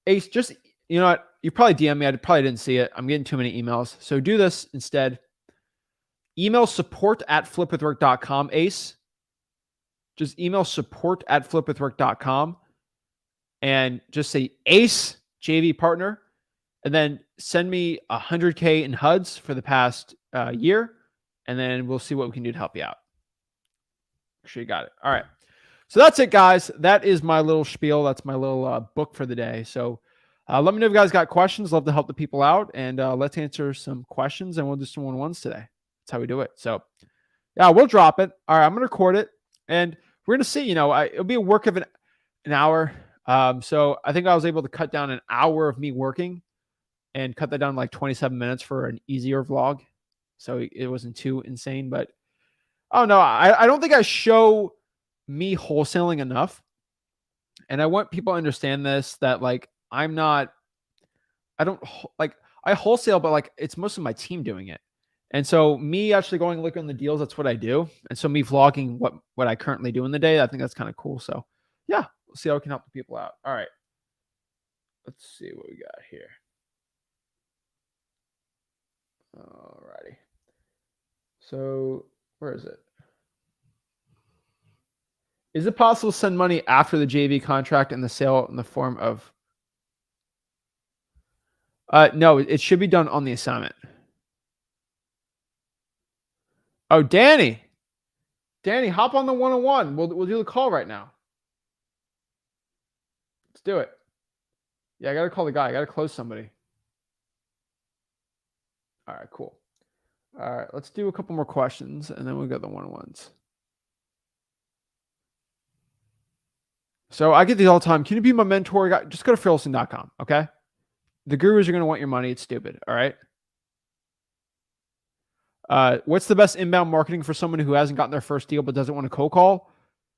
Ace, just, you know what? You probably DM me. I probably didn't see it. I'm getting too many emails. So do this instead. Email support@flipwithrick.com, Ace. Just email support@flipwithrick.com and just say Ace, JV partner, and then send me 100K in HUDs for the past year, and then we'll see what we can do to help you out. Make sure you got it. All right. So that's it, guys. That is my little spiel. That's my little book for the day. So let me know if you guys got questions. Love to help the people out, and let's answer some questions, and we'll do some one-on-ones today. That's how we do it. So yeah, we'll drop it. All right, I'm going to record it, and we're going to see, it'll be a work of an hour. So I think I was able to cut down an hour of me working and cut that down like 27 minutes for an easier vlog. So it wasn't too insane, but oh no, I don't think I show me wholesaling enough. And I want people to understand this, that like, I wholesale, but like it's most of my team doing it. And so me actually going and looking on the deals, that's what I do. And so me vlogging what I currently do in the day, I think that's kind of cool. So yeah, we'll see how we can help the people out. All right. Let's see what we got here. All righty. So where is it? Is it possible to send money after the JV contract and the sale in the form of... no, it should be done on the assignment. Oh, Danny, hop on the one-on-one. We'll do the call right now. Let's do it. Yeah, I got to call the guy. I got to close somebody. All right, cool. All right, let's do a couple more questions, and then we'll get the one-on-ones. So I get these all the time. Can you be my mentor? Just go to freewholesaling.com, okay? The gurus are going to want your money. It's stupid, all right? What's the best inbound marketing for someone who hasn't gotten their first deal but doesn't want to cold call?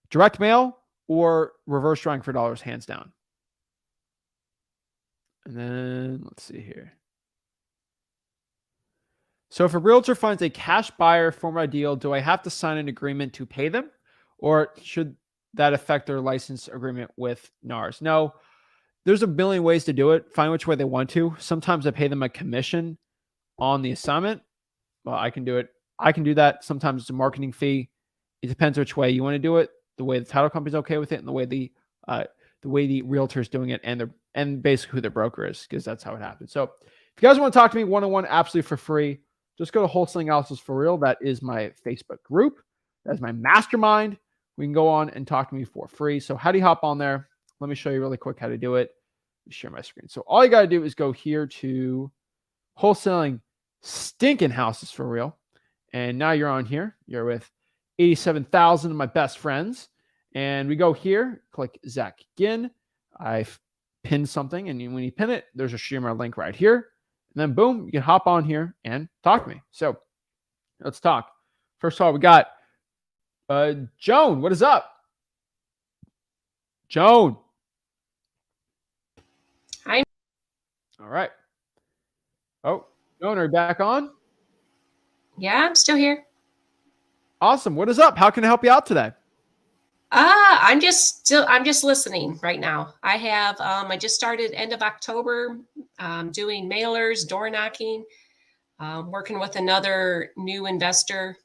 Direct mail or reverse drawing for dollars, hands down. And then let's see here. So if a realtor finds a cash buyer for my deal, do I have to sign an agreement to pay them, or should that affect their license agreement with NARS? No, there's a million ways to do it. Find which way they want to. Sometimes I pay them a commission on the assignment. Well, I can do it. I can do that. Sometimes it's a marketing fee. It depends which way you want to do it. The way the title company's okay with it, and the way the realtor is doing it, and basically who their broker is, because that's how it happens. So if you guys want to talk to me one-on-one, absolutely for free, just go to Wholesaling Houses for Real. That is my Facebook group. That's my mastermind. We can go on and talk to me for free. So how do you hop on there? Let me show you really quick how to do it. Share my screen. So all you got to do is go here to Wholesaling Stinking Houses for Real. And now you're on here. You're with 87,000 of my best friends. And we go here, click Zach Ginn. I've pinned something. And when you pin it, there's a streamer link right here. And then boom, you can hop on here and talk to me. So let's talk. First of all, we got Joan. What is up? Joan.
Hi.
All right. Oh, Joan, are you back on?
Yeah, I'm still here.
Awesome. What is up? How can I help you out today?
I'm just listening right now. I have I just started end of October doing mailers, door knocking, working with another new investor.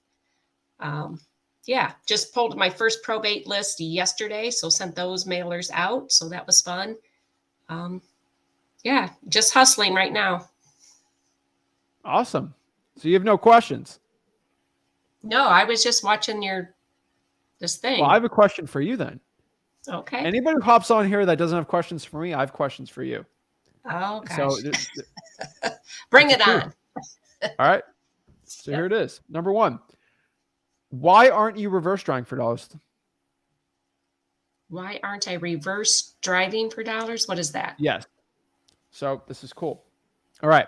Yeah, just pulled my first probate list yesterday, so sent those mailers out. So that was fun. Yeah, just hustling right now.
Awesome. So you have no questions?
No, I was just watching this thing.
Well, I have a question for you then.
Okay.
Anybody who hops on here that doesn't have questions for me, I have questions for you.
Oh, gosh.
So
bring it on.
All right. So here it is. Number one, why aren't you reverse driving for dollars?
Why aren't I reverse driving for dollars? What is that?
Yes. So this is cool. All right.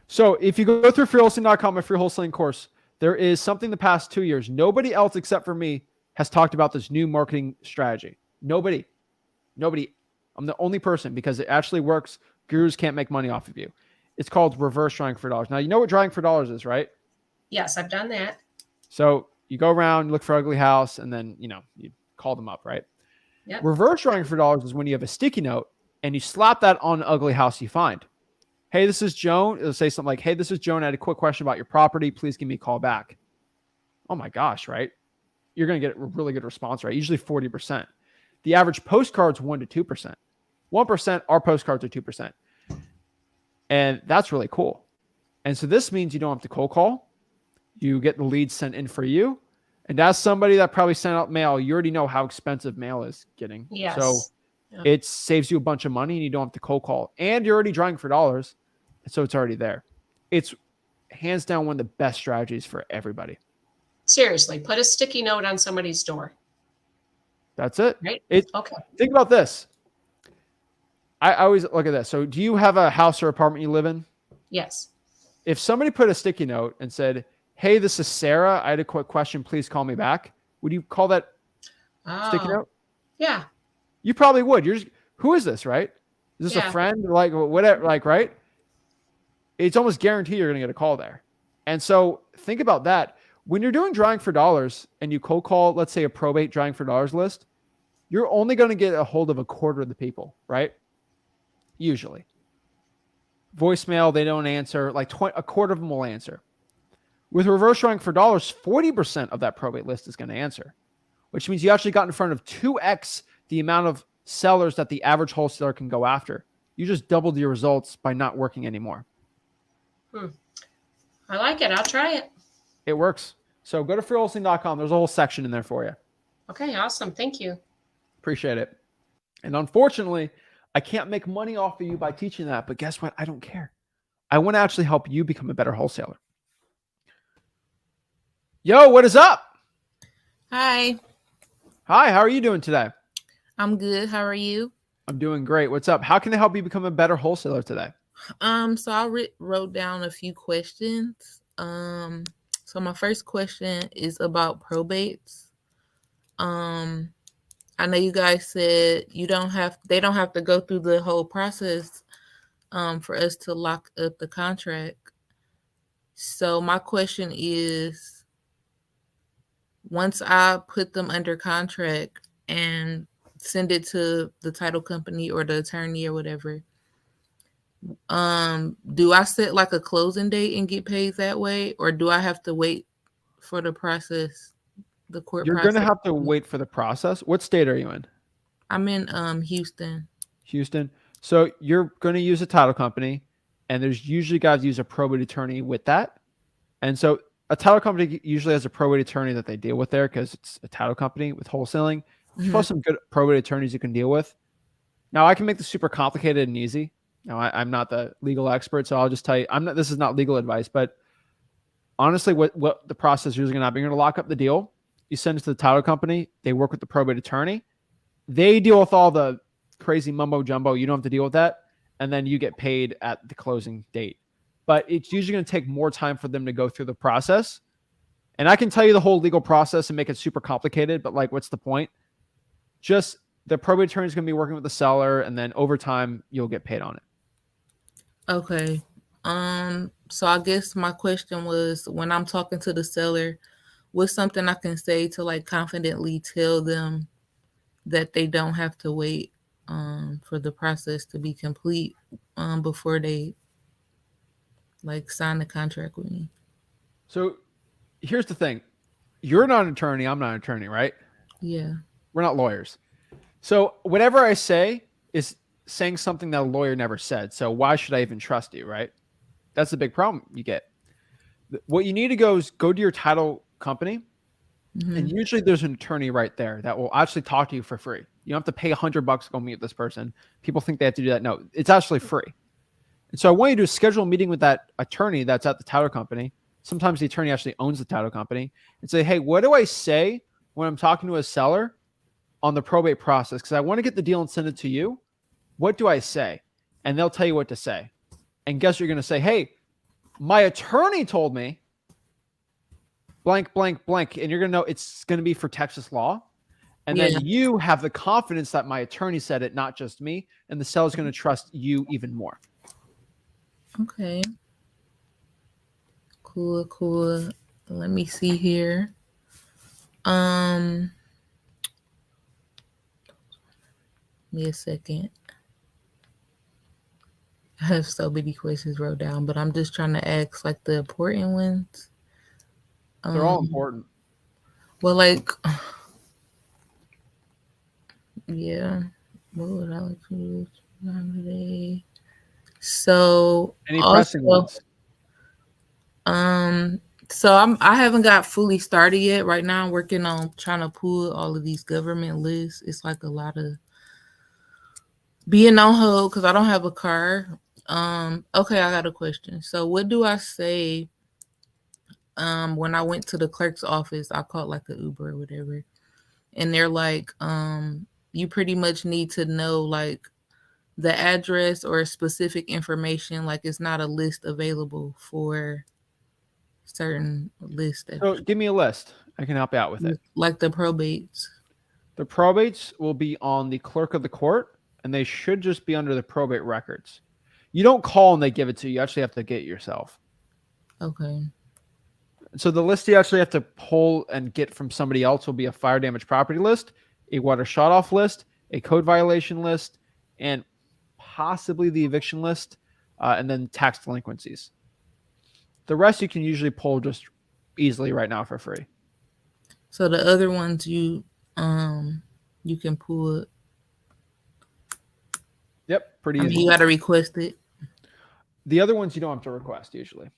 So if you go through freewholesaling.com, my free wholesaling course, there is something the past 2 years. Nobody else except for me has talked about this new marketing strategy. Nobody. I'm the only person because it actually works. Gurus can't make money off of you. It's called reverse driving for dollars. Now, you know what driving for dollars is, right?
Yes, I've done that.
So you go around, look for ugly house, and then, you call them up, right?
Yep.
Reverse driving for dollars is when you have a sticky note and you slap that on an ugly house you find. Hey, this is Joan. It'll say something like, hey, this is Joan. I had a quick question about your property. Please give me a call back. Oh my gosh, right? You're going to get a really good response rate, usually 40%. The average postcard's 1% to 2%. 1%, our postcards are 2%. And that's really cool. And so this means you don't have to cold call. You get the leads sent in for you. And as somebody that probably sent out mail, you already know how expensive mail is getting.
Yes.
So it saves you a bunch of money and you don't have to cold call. And you're already driving for dollars. So it's already there. It's hands down one of the best strategies for everybody.
Seriously, put a sticky note on somebody's door.
That's it.
Right? Okay.
Think about this. I always look at this. So do you have a house or apartment you live in?
Yes.
If somebody put a sticky note and said, hey, this is Sarah. I had a quick question. Please call me back. Would you call that sticky note?
Yeah.
You probably would. You're just, who is this, right? Is this a friend? Like whatever, like, right? It's almost guaranteed you're going to get a call there. And so think about that. When you're doing drawing for dollars and you cold call, let's say a probate drawing for dollars list, you're only going to get a hold of a quarter of the people, right? Usually. Voicemail, they don't answer. Like a quarter of them will answer. With reverse drawing for dollars, 40% of that probate list is going to answer, which means you actually got in front of 2x the amount of sellers that the average wholesaler can go after. You just doubled your results by not working anymore.
I like it. I'll try it.
It works. So go to freewholesaling.com. There's a whole section in there for you.
Okay, awesome. Thank you.
Appreciate it. And unfortunately, I can't make money off of you by teaching that, but guess what? I don't care. I want to actually help you become a better wholesaler. Yo, what is up?
Hi.
Hi, how are you doing today?
I'm good. How are you?
I'm doing great. What's up? How can I help you become a better wholesaler today?
So I wrote down a few questions. So my first question is about probates. I know you guys said they don't have to go through the whole process for us to lock up the contract. So my question is, once I put them under contract and send it to the title company or the attorney or whatever, do I set like a closing date and get paid that way, or do I have to wait for the process, the court
You're
process?
going to have to wait for the process. What state are you in?
I'm in Houston.
Houston. So you're going to use a title company, and there's usually guys use a probate attorney with that. And so a title company usually has a probate attorney that they deal with there because it's a title company with wholesaling. There's plus some good probate attorneys you can deal with. Now, I can make this super complicated and easy. Now, I'm not the legal expert, so I'll just tell you, this is not legal advice, but honestly, what the process is usually going to be, you're going to lock up the deal. You send it to the title company. They work with the probate attorney. They deal with all the crazy mumbo jumbo. You don't have to deal with that. And then you get paid at the closing date. But it's usually going to take more time for them to go through the process. And I can tell you the whole legal process and make it super complicated, but like, what's the point? Just the probate attorney is going to be working with the seller, and then over time, you'll get paid on it.
Okay. So I guess my question was, when I'm talking to the seller, what's something I can say to like confidently tell them that they don't have to wait for the process to be complete before they like sign the contract with me?
So here's the thing. You're not an attorney. I'm not an attorney, right?
Yeah.
We're not lawyers. So whatever I say is saying something that a lawyer never said. So why should I even trust you, right? That's the big problem you get. What you need to go is go to your title company. And usually there's an attorney right there that will actually talk to you for free. You don't have to pay $100 to go meet this person. People think they have to do that. No, it's actually free. And so I want you to schedule a meeting with that attorney that's at the title company. Sometimes the attorney actually owns the title company, and say, hey, what do I say when I'm talking to a seller on the probate process? Because I want to get the deal and send it to you. What do I say? And they'll tell you what to say. And guess what you're going to say? Hey, my attorney told me blank, blank, blank. And you're going to know it's going to be for Texas law. And then you have the confidence that my attorney said it, not just me. And the seller's going to trust you even more.
Okay. Cool. Let me see here. Give me a second. I have so many questions wrote down, but I'm just trying to ask like the important ones.
They're all important.
Well, like, yeah. What would I like to do today? So
any pressing ones?
So I haven't got fully started yet. Right now I'm working on trying to pull all of these government lists. It's like a lot of being on hold because I don't have a car. Okay, I got a question. So what do I say when I went to the clerk's office? I called like an Uber or whatever, and they're like, you pretty much need to know like the address or specific information. Like it's not a list available for certain list.
So give me a list. I can help you out with it.
Like the probates.
The probates will be on the clerk of the court, and they should just be under the probate records. You don't call and they give it to you. You actually have to get it yourself.
Okay.
So the list you actually have to pull and get from somebody else will be a fire damage property list, a water shut off list, a code violation list, and possibly the eviction list, and then tax delinquencies. The rest you can usually pull just easily right now for free.
So the other ones you can pull it.
Yep, pretty easy.
You got to request it.
The other ones you don't have to request usually.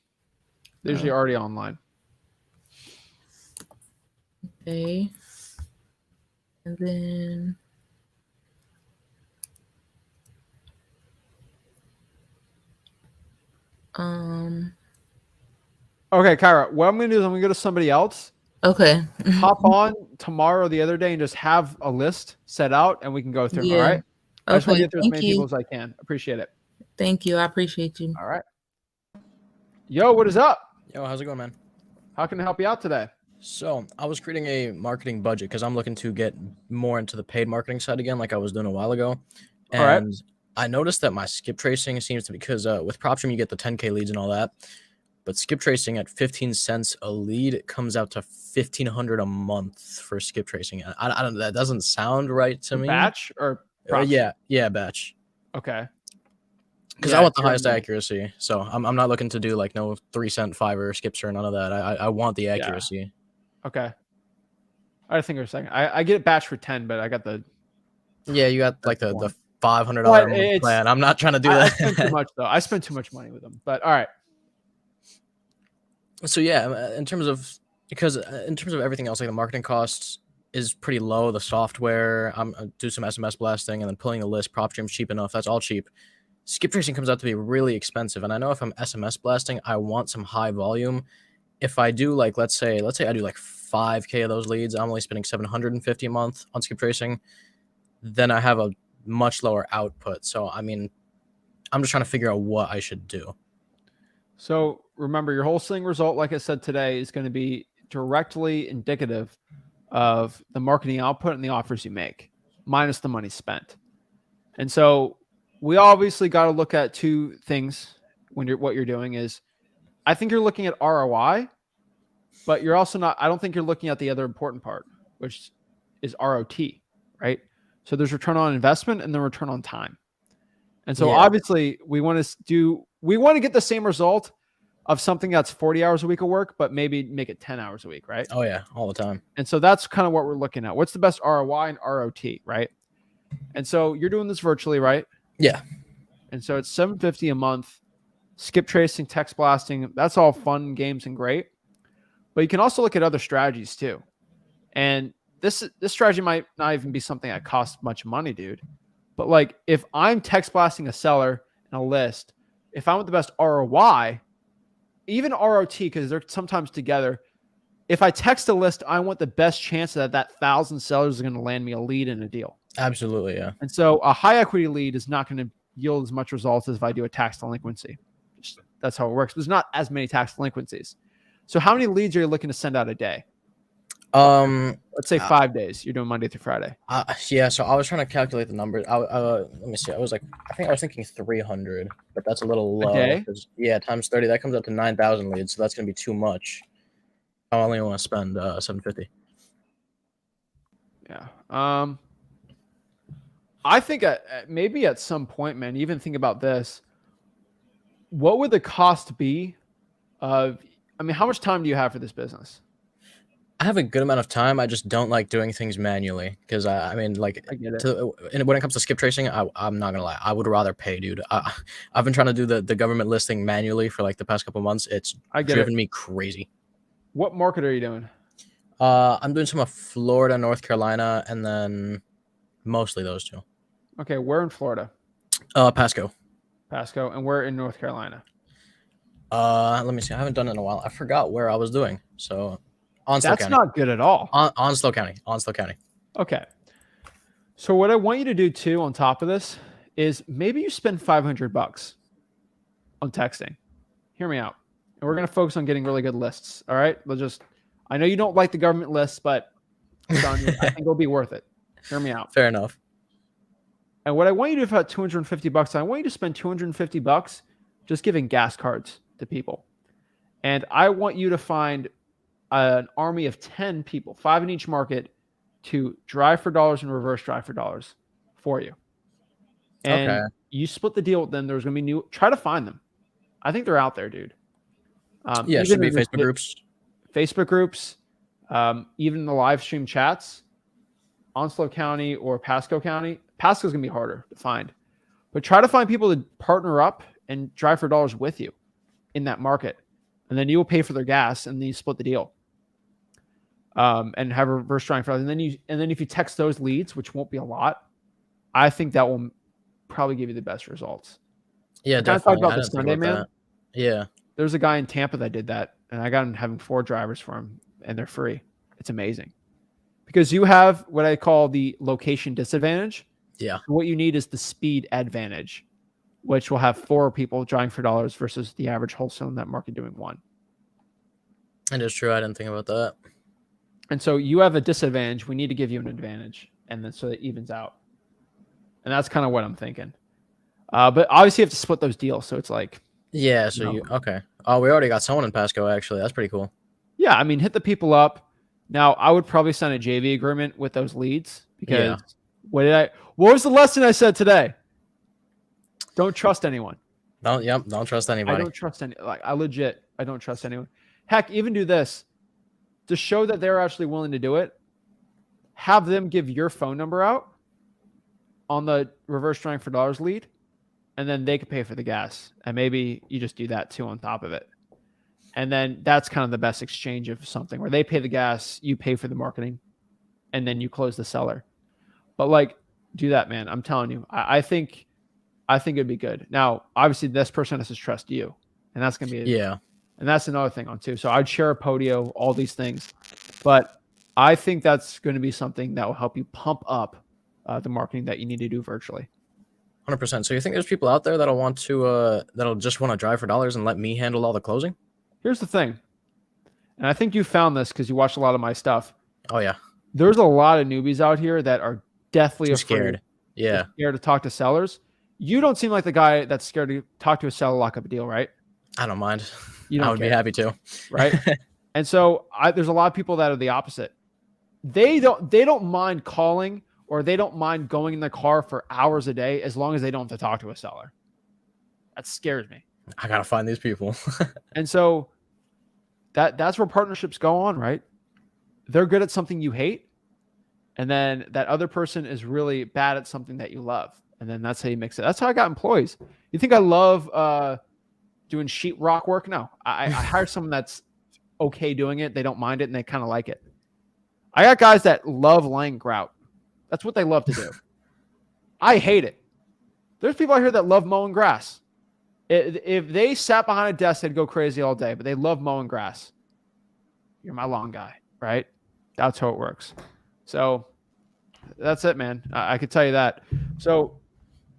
They're usually already online.
Okay. And then
okay, Kyra, what I'm going to do is I'm going to go to somebody else.
Okay.
Hop on tomorrow or the other day and just have a list set out and we can go through.
Yeah.
All right. I just want to get through as
Thank
many
you.
people as I can. Appreciate it.
Thank you. I appreciate you.
All right. Yo, what is up?
Yo, how's it going, man?
How can I help you out today?
So I was creating a marketing budget because I'm looking to get more into the paid marketing side again, like I was doing a while ago. And
All right.
I noticed that my skip tracing seems to, because with PropStream you get the 10K leads and all that, but skip tracing at 15 cents a lead, it comes out to $1,500 a month for skip tracing. I don't. That doesn't sound right to me.
Batch or
yeah, batch.
Okay.
Because I want the highest accuracy, so I'm not looking to do like no 3 cent Fiverr skips or none of that. I want the accuracy.
Okay. I think for a second. I get it batch for 10, but I got the.
Yeah, you got like the $500
But
month plan. I'm not trying to do
I
that.
spend too much though. I spend too much money with them. But all right.
So yeah, in terms of everything else, like the marketing costs is pretty low. The software, I do some SMS blasting and then pulling a list. PropStream's cheap enough. That's all cheap. Skip tracing comes out to be really expensive, and I know if I'm SMS blasting, I want some high volume. If I do like, let's say I do like 5K of those leads, I'm only spending 750 a month on skip tracing. Then I have a much lower output. So I mean, I'm just trying to figure out what I should do.
So remember, your wholesaling result, like I said today, is going to be directly indicative of the marketing output and the offers you make, minus the money spent. And so we obviously got to look at two things when what you're doing is, I think you're looking at ROI, but you're also not, I don't think you're looking at the other important part, which is ROT, right? So there's return on investment and then return on time. And so obviously we want to get the same result of something that's 40 hours a week of work, but maybe make it 10 hours a week, right?
Oh yeah, all the time.
And so that's kind of what we're looking at. What's the best ROI and ROT, right? And so you're doing this virtually, right?
Yeah.
And so it's $750 a month. Skip tracing, text blasting, that's all fun games and great. But you can also look at other strategies too. And this strategy might not even be something that costs much money, dude. But like if I'm text blasting a seller and a list, if I want the best ROI, even ROT, because they're sometimes together, if I text a list, I want the best chance that 1,000 sellers are going to land me a lead in a deal.
Absolutely, yeah.
And so a high equity lead is not going to yield as much results as if I do a tax delinquency. That's how it works. There's not as many tax delinquencies. So how many leads are you looking to send out a day? Let's say 5 days. You're doing Monday through Friday.
Yeah. So I was trying to calculate the numbers. Let me see. I was thinking 300, but that's a little low.
A day?
Yeah, times 30, that comes up to 9,000 leads. So that's going to be too much. I only want to spend 750.
Yeah. I think maybe at some point, man, even think about this. What would the cost be of, I mean, how much time do you have for this business?
I have a good amount of time. I just don't like doing things manually because I mean, like,
I get it.
When it comes to skip tracing, I'm not gonna lie. I would rather pay, dude. I've been trying to do the government listing manually for like the past couple months. It's driven me crazy.
What market are you doing?
I'm doing some of Florida, North Carolina, and then mostly those two.
Okay, where in Florida?
Pasco.
Pasco, and where in North Carolina?
Let me see. I haven't done it in a while. I forgot where I was doing. So Onslow County.
That's not good at all.
Onslow County. Onslow County.
Okay. So what I want you to do too, on top of this, is maybe you spend $500 on texting. Hear me out. And we're going to focus on getting really good lists. All right. I know you don't like the government lists, but I think it'll be worth it. Hear me out.
Fair enough.
And what I want you to do for that $250, I want you to spend $250 just giving gas cards to people. And I want you to find an army of 10 people, 5 in each market, to drive for dollars and reverse drive for dollars for you. And you split the deal with them. There's going to be try to find them. I think they're out there, dude.
Yeah, it should be Facebook groups.
Facebook groups, even the live stream chats, Onslow County or Pasco County. Pasco's going to be harder to find. But try to find people to partner up and drive for dollars with you in that market. And then you will pay for their gas and then you split the deal. And have a reverse driving for others. And then if you text those leads, which won't be a lot, I think that will probably give you the best results.
Yeah, definitely.
Talk about the Sunday man.
That. Yeah.
There's a guy in Tampa that did that, and I got him having 4 drivers for him, and they're free. It's amazing. Because you have what I call the location disadvantage.
Yeah.
What you need is the speed advantage, which will have 4 people driving for dollars versus the average wholesale in that market doing 1.
It is true. I didn't think about that.
And so you have a disadvantage. We need to give you an advantage, and then so it evens out. And that's kind of what I'm thinking. But obviously you have to split those deals. So it's like,
yeah. So okay. Oh, we already got someone in Pasco, actually. That's pretty cool.
Yeah. I mean, hit the people up. Now I would probably sign a JV agreement with those leads because what was the lesson I said today? Don't trust anyone.
Don't trust anybody.
I don't trust I don't trust anyone. Heck, even do this to show that they're actually willing to do it. Have them give your phone number out on the reverse driving for dollars lead, and then they could pay for the gas. And maybe you just do that too on top of it. And then that's kind of the best exchange of something where they pay the gas, you pay for the marketing, and then you close the seller. But like, do that, man. I'm telling you, I think it'd be good. Now, obviously, this person has to trust you, and that's gonna be and that's another thing on too. So I'd share a Podio, all these things, but I think that's going to be something that will help you pump up the marketing that you need to do virtually.
100%. So you think there's people out there that'll want to that'll just want to drive for dollars and let me handle all the closing?
Here's the thing, and I think you found this because you watched a lot of my stuff.
Oh yeah,
there's a lot of newbies out here that are deathly
scared. Yeah,
scared to talk to sellers. You don't seem like the guy that's scared to talk to a seller, lock up a deal, right?
I don't mind.
You don't
I would be happy to.
Right? And so there's a lot of people that are the opposite. They don't mind calling, or they don't mind going in the car for hours a day as long as they don't have to talk to a seller. That scares me.
I gotta find these people.
And so that's where partnerships go on, right? They're good at something you hate, and then that other person is really bad at something that you love, and then that's how you mix it. That's how I got employees. You think I love doing sheetrock work? No, I hire someone that's okay doing it. They don't mind it, and they kind of like it. I got guys that love laying grout. That's what they love to do. I hate it. There's people out here that love mowing grass. If they sat behind a desk, they'd go crazy all day, but they love mowing grass. You're my lawn guy, right? That's how it works. So that's it, man. I could tell you that. So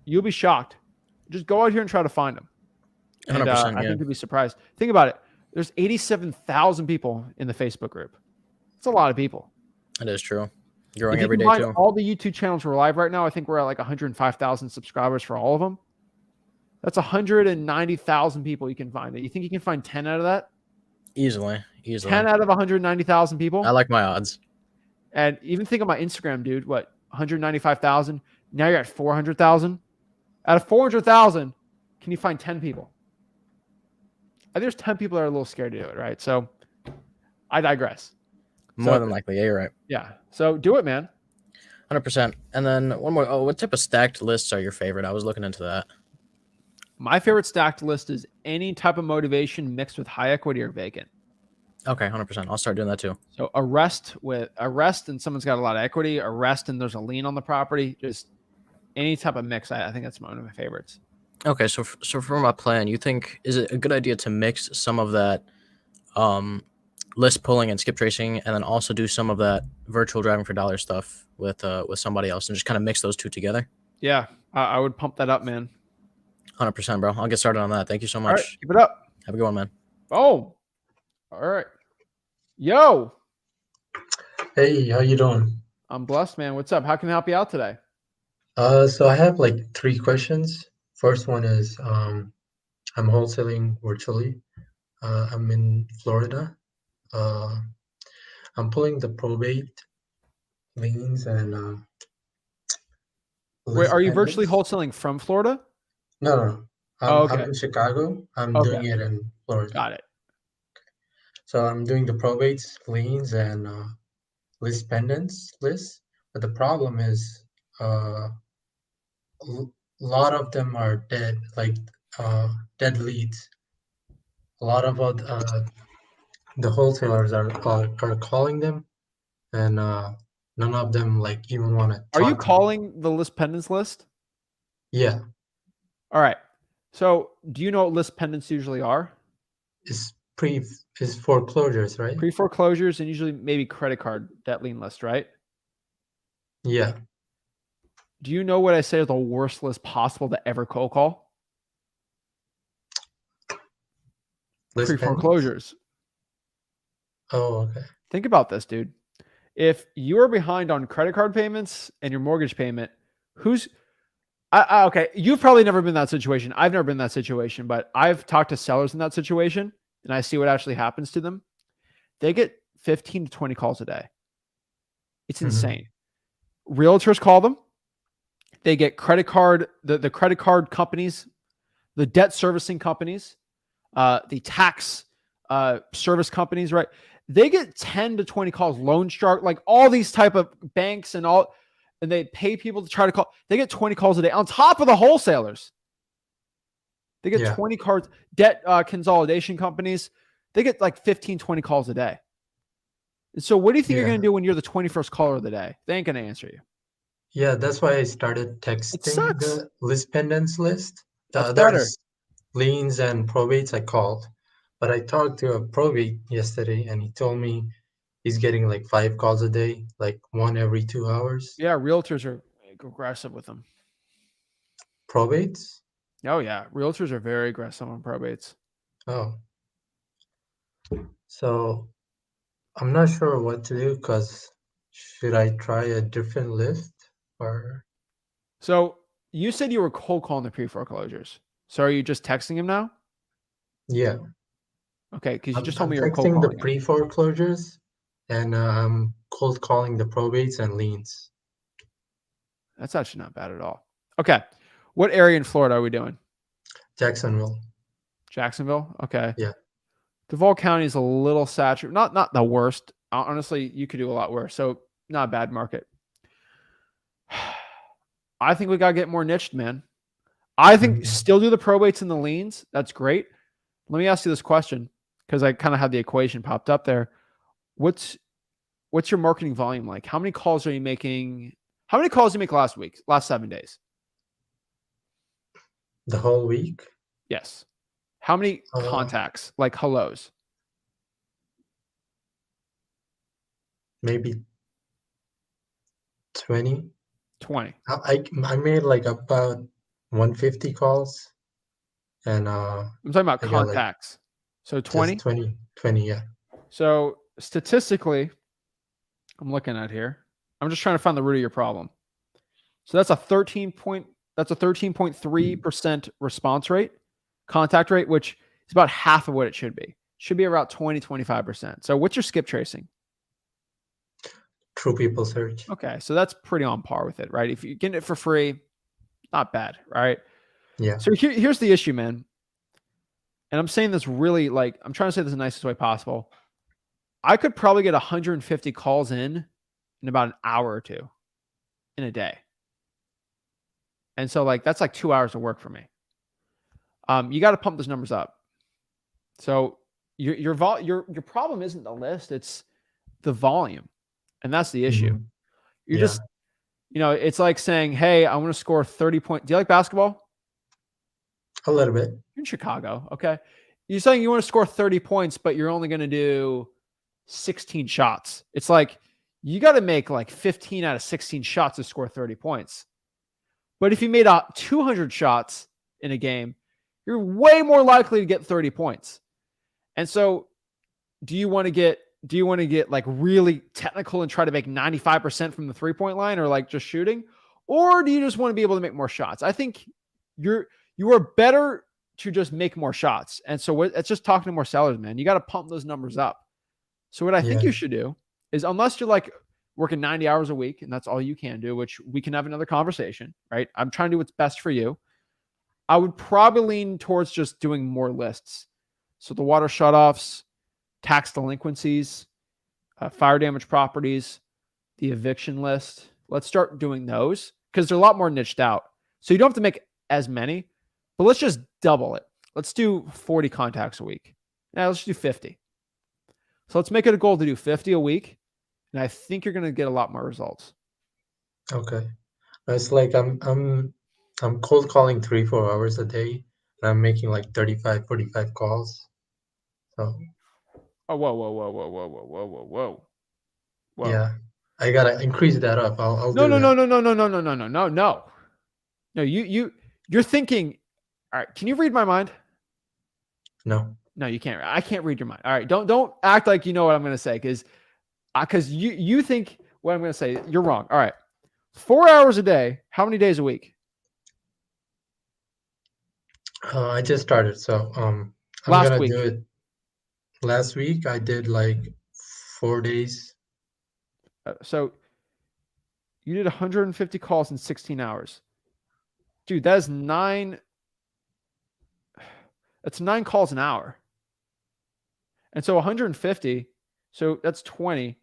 you'll be shocked. Just go out here and try to find them. And
100%,
I think you'll be surprised. Think about it. There's 87,000 people in the Facebook group. It's a lot of people.
It is true. Growing
If you
every day
combine
too.
all the YouTube channels we're live right now, I think we're at like 105,000 subscribers for all of them. That's 190,000 people you can find. You think you can find 10 out of that?
Easily.
10 out of 190,000 people?
I like my odds.
And even think of my Instagram, dude. What, 195,000? Now you're at 400,000. Out of 400,000, can you find 10 people? I think there's 10 people that are a little scared to do it, right? So I digress.
More than likely. Yeah, you're right.
Yeah. So do it, man.
100%. And then one more. Oh, what type of stacked lists are your favorite? I was looking into that.
My favorite stacked list is any type of motivation mixed with high equity or vacant.
Okay, 100%. I'll start doing that too.
So arrest and someone's got a lot of equity, arrest and there's a lien on the property. Just any type of mix. I think that's one of my favorites.
Okay, so for my plan, you think is it a good idea to mix some of that list pulling and skip tracing, and then also do some of that virtual driving for dollar stuff with somebody else, and just kind of mix those two together?
Yeah, I would pump that up, man.
100%, bro. I'll get started on that. Thank you so much.
All right, keep it up.
Have a good one, man.
Oh, all right. Yo.
Hey, how you doing?
I'm blessed, man. What's up? How can I help you out today?
So I have like 3 questions. First one is, I'm wholesaling virtually. I'm in Florida. I'm pulling the probate liens and
Wait, are you virtually
pendants.
wholesaling from Florida?
No.
Oh,
I'm
okay.
in Chicago. I'm
Okay.
doing it in Florida.
Got it.
So I'm doing the probates, liens, and list pendants lists. But the problem is, a lot of them are dead, like dead leads. A lot of the wholesalers are calling them, and none of them like even want to.
Are you calling the list pendants list?
Yeah,
All right. So do you know what list pendants usually are?
it's foreclosures, right?
Pre-foreclosures and usually maybe credit card debt lien list, right?
Yeah.
Do you know what I say is the worst list possible to ever cold call?
List pendants?
Pre-foreclosures.
Oh, okay.
Think about this, dude. If you are behind on credit card payments and your mortgage payment, okay, you've probably never been in that situation. I've never been in that situation, but I've talked to sellers in that situation and I see what actually happens to them. They get 15 to 20 calls a day. It's insane. Realtors call them. They get credit card, the credit card companies, the debt servicing companies, the tax service companies, right? They get 10 to 20 calls, loan shark, like all these type of banks and they pay people to try to call. They get 20 calls a day on top of the wholesalers. They get 20 cards, debt consolidation companies. they get like 15, 20 calls a day. And so what do you think you're
Yeah.
going to do when you're the 21st caller of the day? They ain't going to answer you.
Yeah, that's why I started
It
texting
sucks.
the list pendants list. The
That's better.
others, liens and probates, I called. But I talked to a probate yesterday and he told me he's getting like 5 calls a day, like one every 2 hours.
Yeah, realtors are aggressive with them.
Probates?
Oh yeah, realtors are very aggressive on probates.
Oh. So I'm not sure what to do because should I try a different list or
So you said you were cold calling the pre-foreclosures. So are you just texting him now?
yeah.
Okay, because you just told
I'm
me you were cold
texting the
calling him.
pre-foreclosures and I'm cold calling the probates and liens.
That's actually not bad at all. Okay, what area in Florida are we doing?
Jacksonville.
Jacksonville. Okay.
Yeah.
Duval County is a little saturated. Not the worst. Honestly, you could do a lot worse. So not a bad market. I think we got to get more niched, man. I think
Mhm.
still do the probates and the liens. That's great. Let me ask you this question because I kind of had the equation popped up there. What's your marketing volume like? How many calls are you making? How many calls did you make last week? Last 7 days?
The whole week?
Yes. How many
Uh,
contacts, like hellos?
maybe 20.
20.
I made like about 150 calls and
I'm talking about
I got like
contacts. So
just
20.
20, yeah.
So statistically, I'm looking at here. I'm just trying to find the root of your problem. So that's a 13.3% response rate, contact rate, which is about half of what it should be. It should be around 20, 25%. So what's your skip tracing?
True people search.
Okay, so that's pretty on par with it, right? If you're getting it for free, not bad, right?
Yeah.
So here's the issue, man. And I'm saying this really like, I'm trying to say this in the nicest way possible. I could probably get 150 calls in about an hour or two in a day. And so like, that's like 2 hours of work for me. You got to pump those numbers up. So your problem isn't the list, it's the volume. And that's the issue.
Mhm.
You're
Yeah.
just, it's like saying, hey, I want to score 30 points. Do you like basketball?
A little bit.
You're in Chicago. Okay. You're saying you want to score 30 points, but you're only going to do 16 shots. It's like you got to make like 15 out of 16 shots to score 30 points. But if you made 200 shots in a game, you're way more likely to get 30 points. And so do you want to get like really technical and try to make 95% from the 3-point line or like just shooting? Or do you just want to be able to make more shots? I think you are better to just make more shots. And so it's just talking to more sellers, man. You got to pump those numbers up. So what I think
Yeah.
you should do is, unless you're like working 90 hours a week and that's all you can do, which we can have another conversation, right? I'm trying to do what's best for you. I would probably lean towards just doing more lists. So the water shutoffs, tax delinquencies, fire damage properties, the eviction list. Let's start doing those because they're a lot more niched out. So you don't have to make as many, but let's just double it. Let's do 40 contacts a week. Now let's do 50. So let's make it a goal to do 50 a week. And I think you're going to get a lot more results.
Okay. It's like I'm cold calling 3-4 hours a day and I'm making like 35, 45 calls. So
Oh, whoa.
yeah, I gotta increase that up. I'll
No,
do
no,
that.
no, no, no, no, no, no, no, no, no. No, you're thinking, all right, can you read my mind?
No.
No, you can't. I can't read your mind. All right. Don't act like you know what I'm going to say because you think what I'm going to say. You're wrong. All right. 4 hours a day. How many days a week?
I just started, so I'm
Last
gonna
week.
do it. Last week I did like 4 days.
So you did 150 calls in 16 hours. Dude, that is 9. That's 9 calls an hour. And so 150. So that's 20.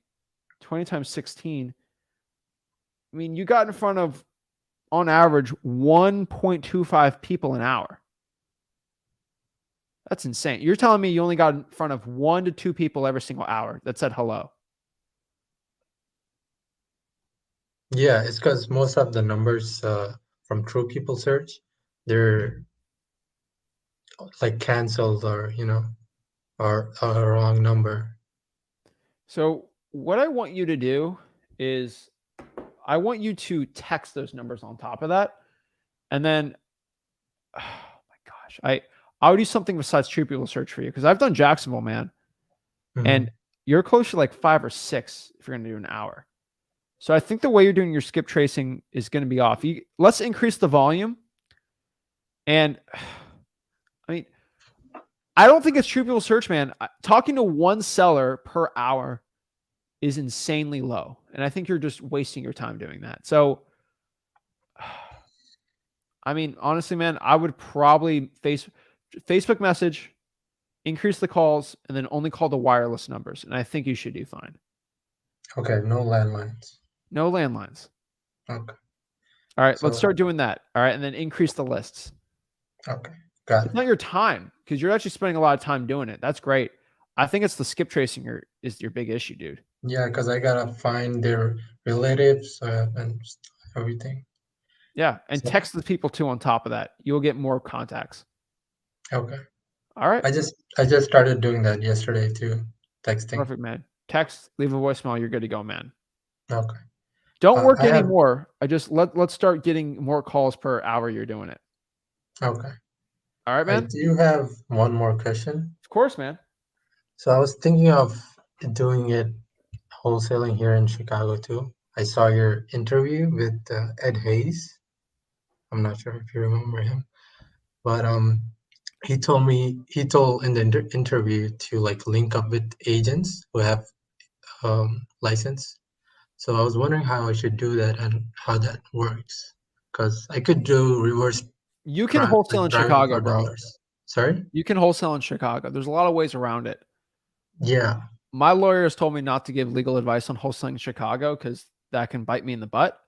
20 times 16. I mean, you got in front of, on average, 1.25 people an hour. That's insane. You're telling me you only got in front of 1 to 2 people every single hour that said hello.
Yeah, it's because most of the numbers from True People Search, they're like canceled or or a wrong number.
So what I want you to do is I want you to text those numbers on top of that. And then, oh my gosh, I would do something besides True People Search for you because I've done Jacksonville, man. And you're close to like 5 or 6 if you're going to do an hour. So I think the way you're doing your skip tracing is going to be off. Let's increase the volume. And I mean, I don't think it's True People Search, man. Talking to one seller per hour is insanely low. And I think you're just wasting your time doing that. So, I mean, honestly, man, I would probably Facebook message, increase the calls, and then only call the wireless numbers. And I think you should do fine.
Okay, no landlines.
No landlines.
Okay.
All right, let's start doing that. All right, and then increase the lists.
Okay, got
It's
it.
not your time because you're actually spending a lot of time doing it. That's great. I think it's the skip tracing is your big issue, dude.
Yeah, because I gotta find their relatives and everything.
Yeah, and
So,
text the people too on top of that. You'll get more contacts.
okay.
All right.
I just started doing that yesterday too, texting.
Perfect, man. Text, leave a voicemail. You're good to go, man.
Okay.
Don't work
I have-
anymore. Let's start getting more calls per hour you're doing it.
Okay.
All right,
I
man.
do have one more question.
Of course, man.
So I was thinking of doing it wholesaling here in Chicago too. I saw your interview with Ed Hayes. I'm not sure if you remember him, but he told in the interview to like link up with agents who have license. So I was wondering how I should do that and how that works, because I could do reverse.
You can wholesale in
driving
Chicago,
for
bro.
dollars. Sorry?
You can wholesale in Chicago. There's a lot of ways around it.
Yeah.
My lawyer has told me not to give legal advice on wholesaling in Chicago because that can bite me in the butt.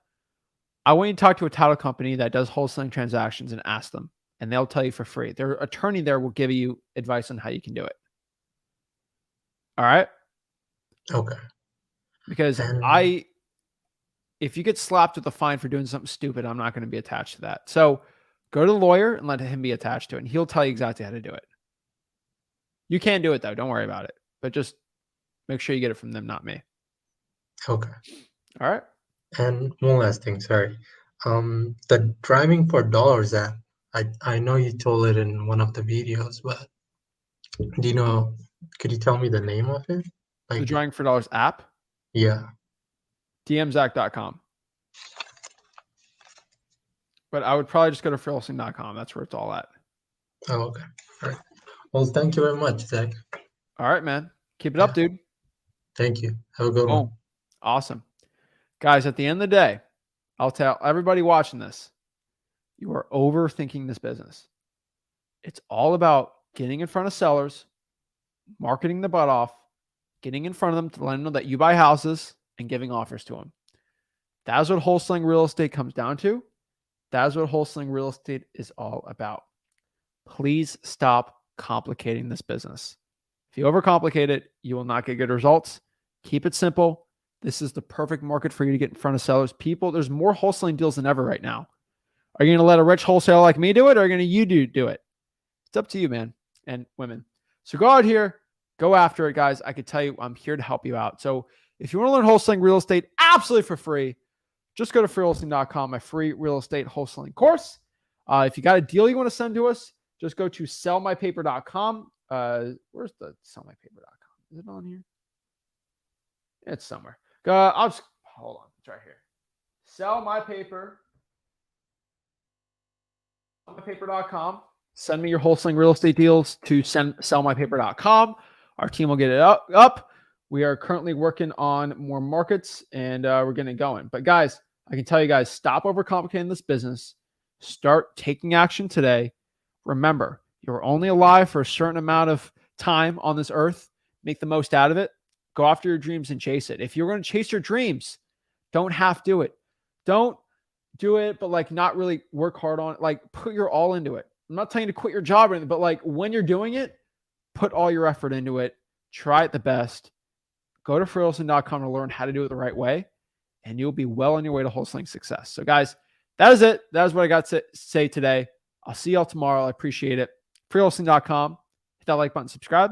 I want you to talk to a title company that does wholesaling transactions and ask them, and they'll tell you for free. Their attorney there will give you advice on how you can do it. All right?
Okay.
Because
And
if you get slapped with a fine for doing something stupid, I'm not going to be attached to that. So go to the lawyer and let him be attached to it, and he'll tell you exactly how to do it. You can do it, though. Don't worry about it. But just make sure you get it from them, not me.
okay.
All right?
And one last thing, sorry. The driving for dollars app, I know you told it in one of the videos, but could you tell me the name of it?
The Drawing for Dollars app,
Yeah.
dmzach.com. But I would probably just go to wholesaling.com. That's where it's all at.
Oh, okay. All right. Well, thank you very much, Zach.
All right, man. Keep it up, dude.
Thank you. Have a good one.
Boom. Awesome. Guys, at the end of the day, I'll tell everybody watching this, you are overthinking this business. It's all about getting in front of sellers, marketing the butt off, getting in front of them to let them know that you buy houses and giving offers to them. That's what wholesaling real estate comes down to. That's what wholesaling real estate is all about. Please stop complicating this business. If you overcomplicate it, you will not get good results. Keep it simple. This is the perfect market for you to get in front of sellers. People, there's more wholesaling deals than ever right now. Are you going to let a rich wholesaler like me do it, or are you going to do it? It's up to you, man, and women. So go out here, go after it, guys. I could tell you I'm here to help you out. So if you want to learn wholesaling real estate absolutely for free, just go to freewholesaling.com, my free real estate wholesaling course. If you got a deal you want to send to us, just go to sellmypaper.com. Where's the sellmypaper.com? Is it on here? It's somewhere. I'll just hold on. It's right here. Sellmypaper.com. Send me your wholesaling real estate deals to sellmypaper.com. Our team will get it up. We are currently working on more markets, and we're getting it going. But guys, I can tell you guys, stop overcomplicating this business. Start taking action today. Remember, you're only alive for a certain amount of time on this earth. Make the most out of it. Go after your dreams and chase it. If you're going to chase your dreams, don't half do it. Don't do it, but like not really work hard on it. Like put your all into it. I'm not telling you to quit your job or anything, but like when you're doing it, put all your effort into it. Try it the best. Go to freewholesaling.com to learn how to do it the right way, and you'll be well on your way to wholesaling success. So guys, that is it. That is what I got to say today. I'll see y'all tomorrow. I appreciate it. freewholesaling.com. Hit that like button, subscribe.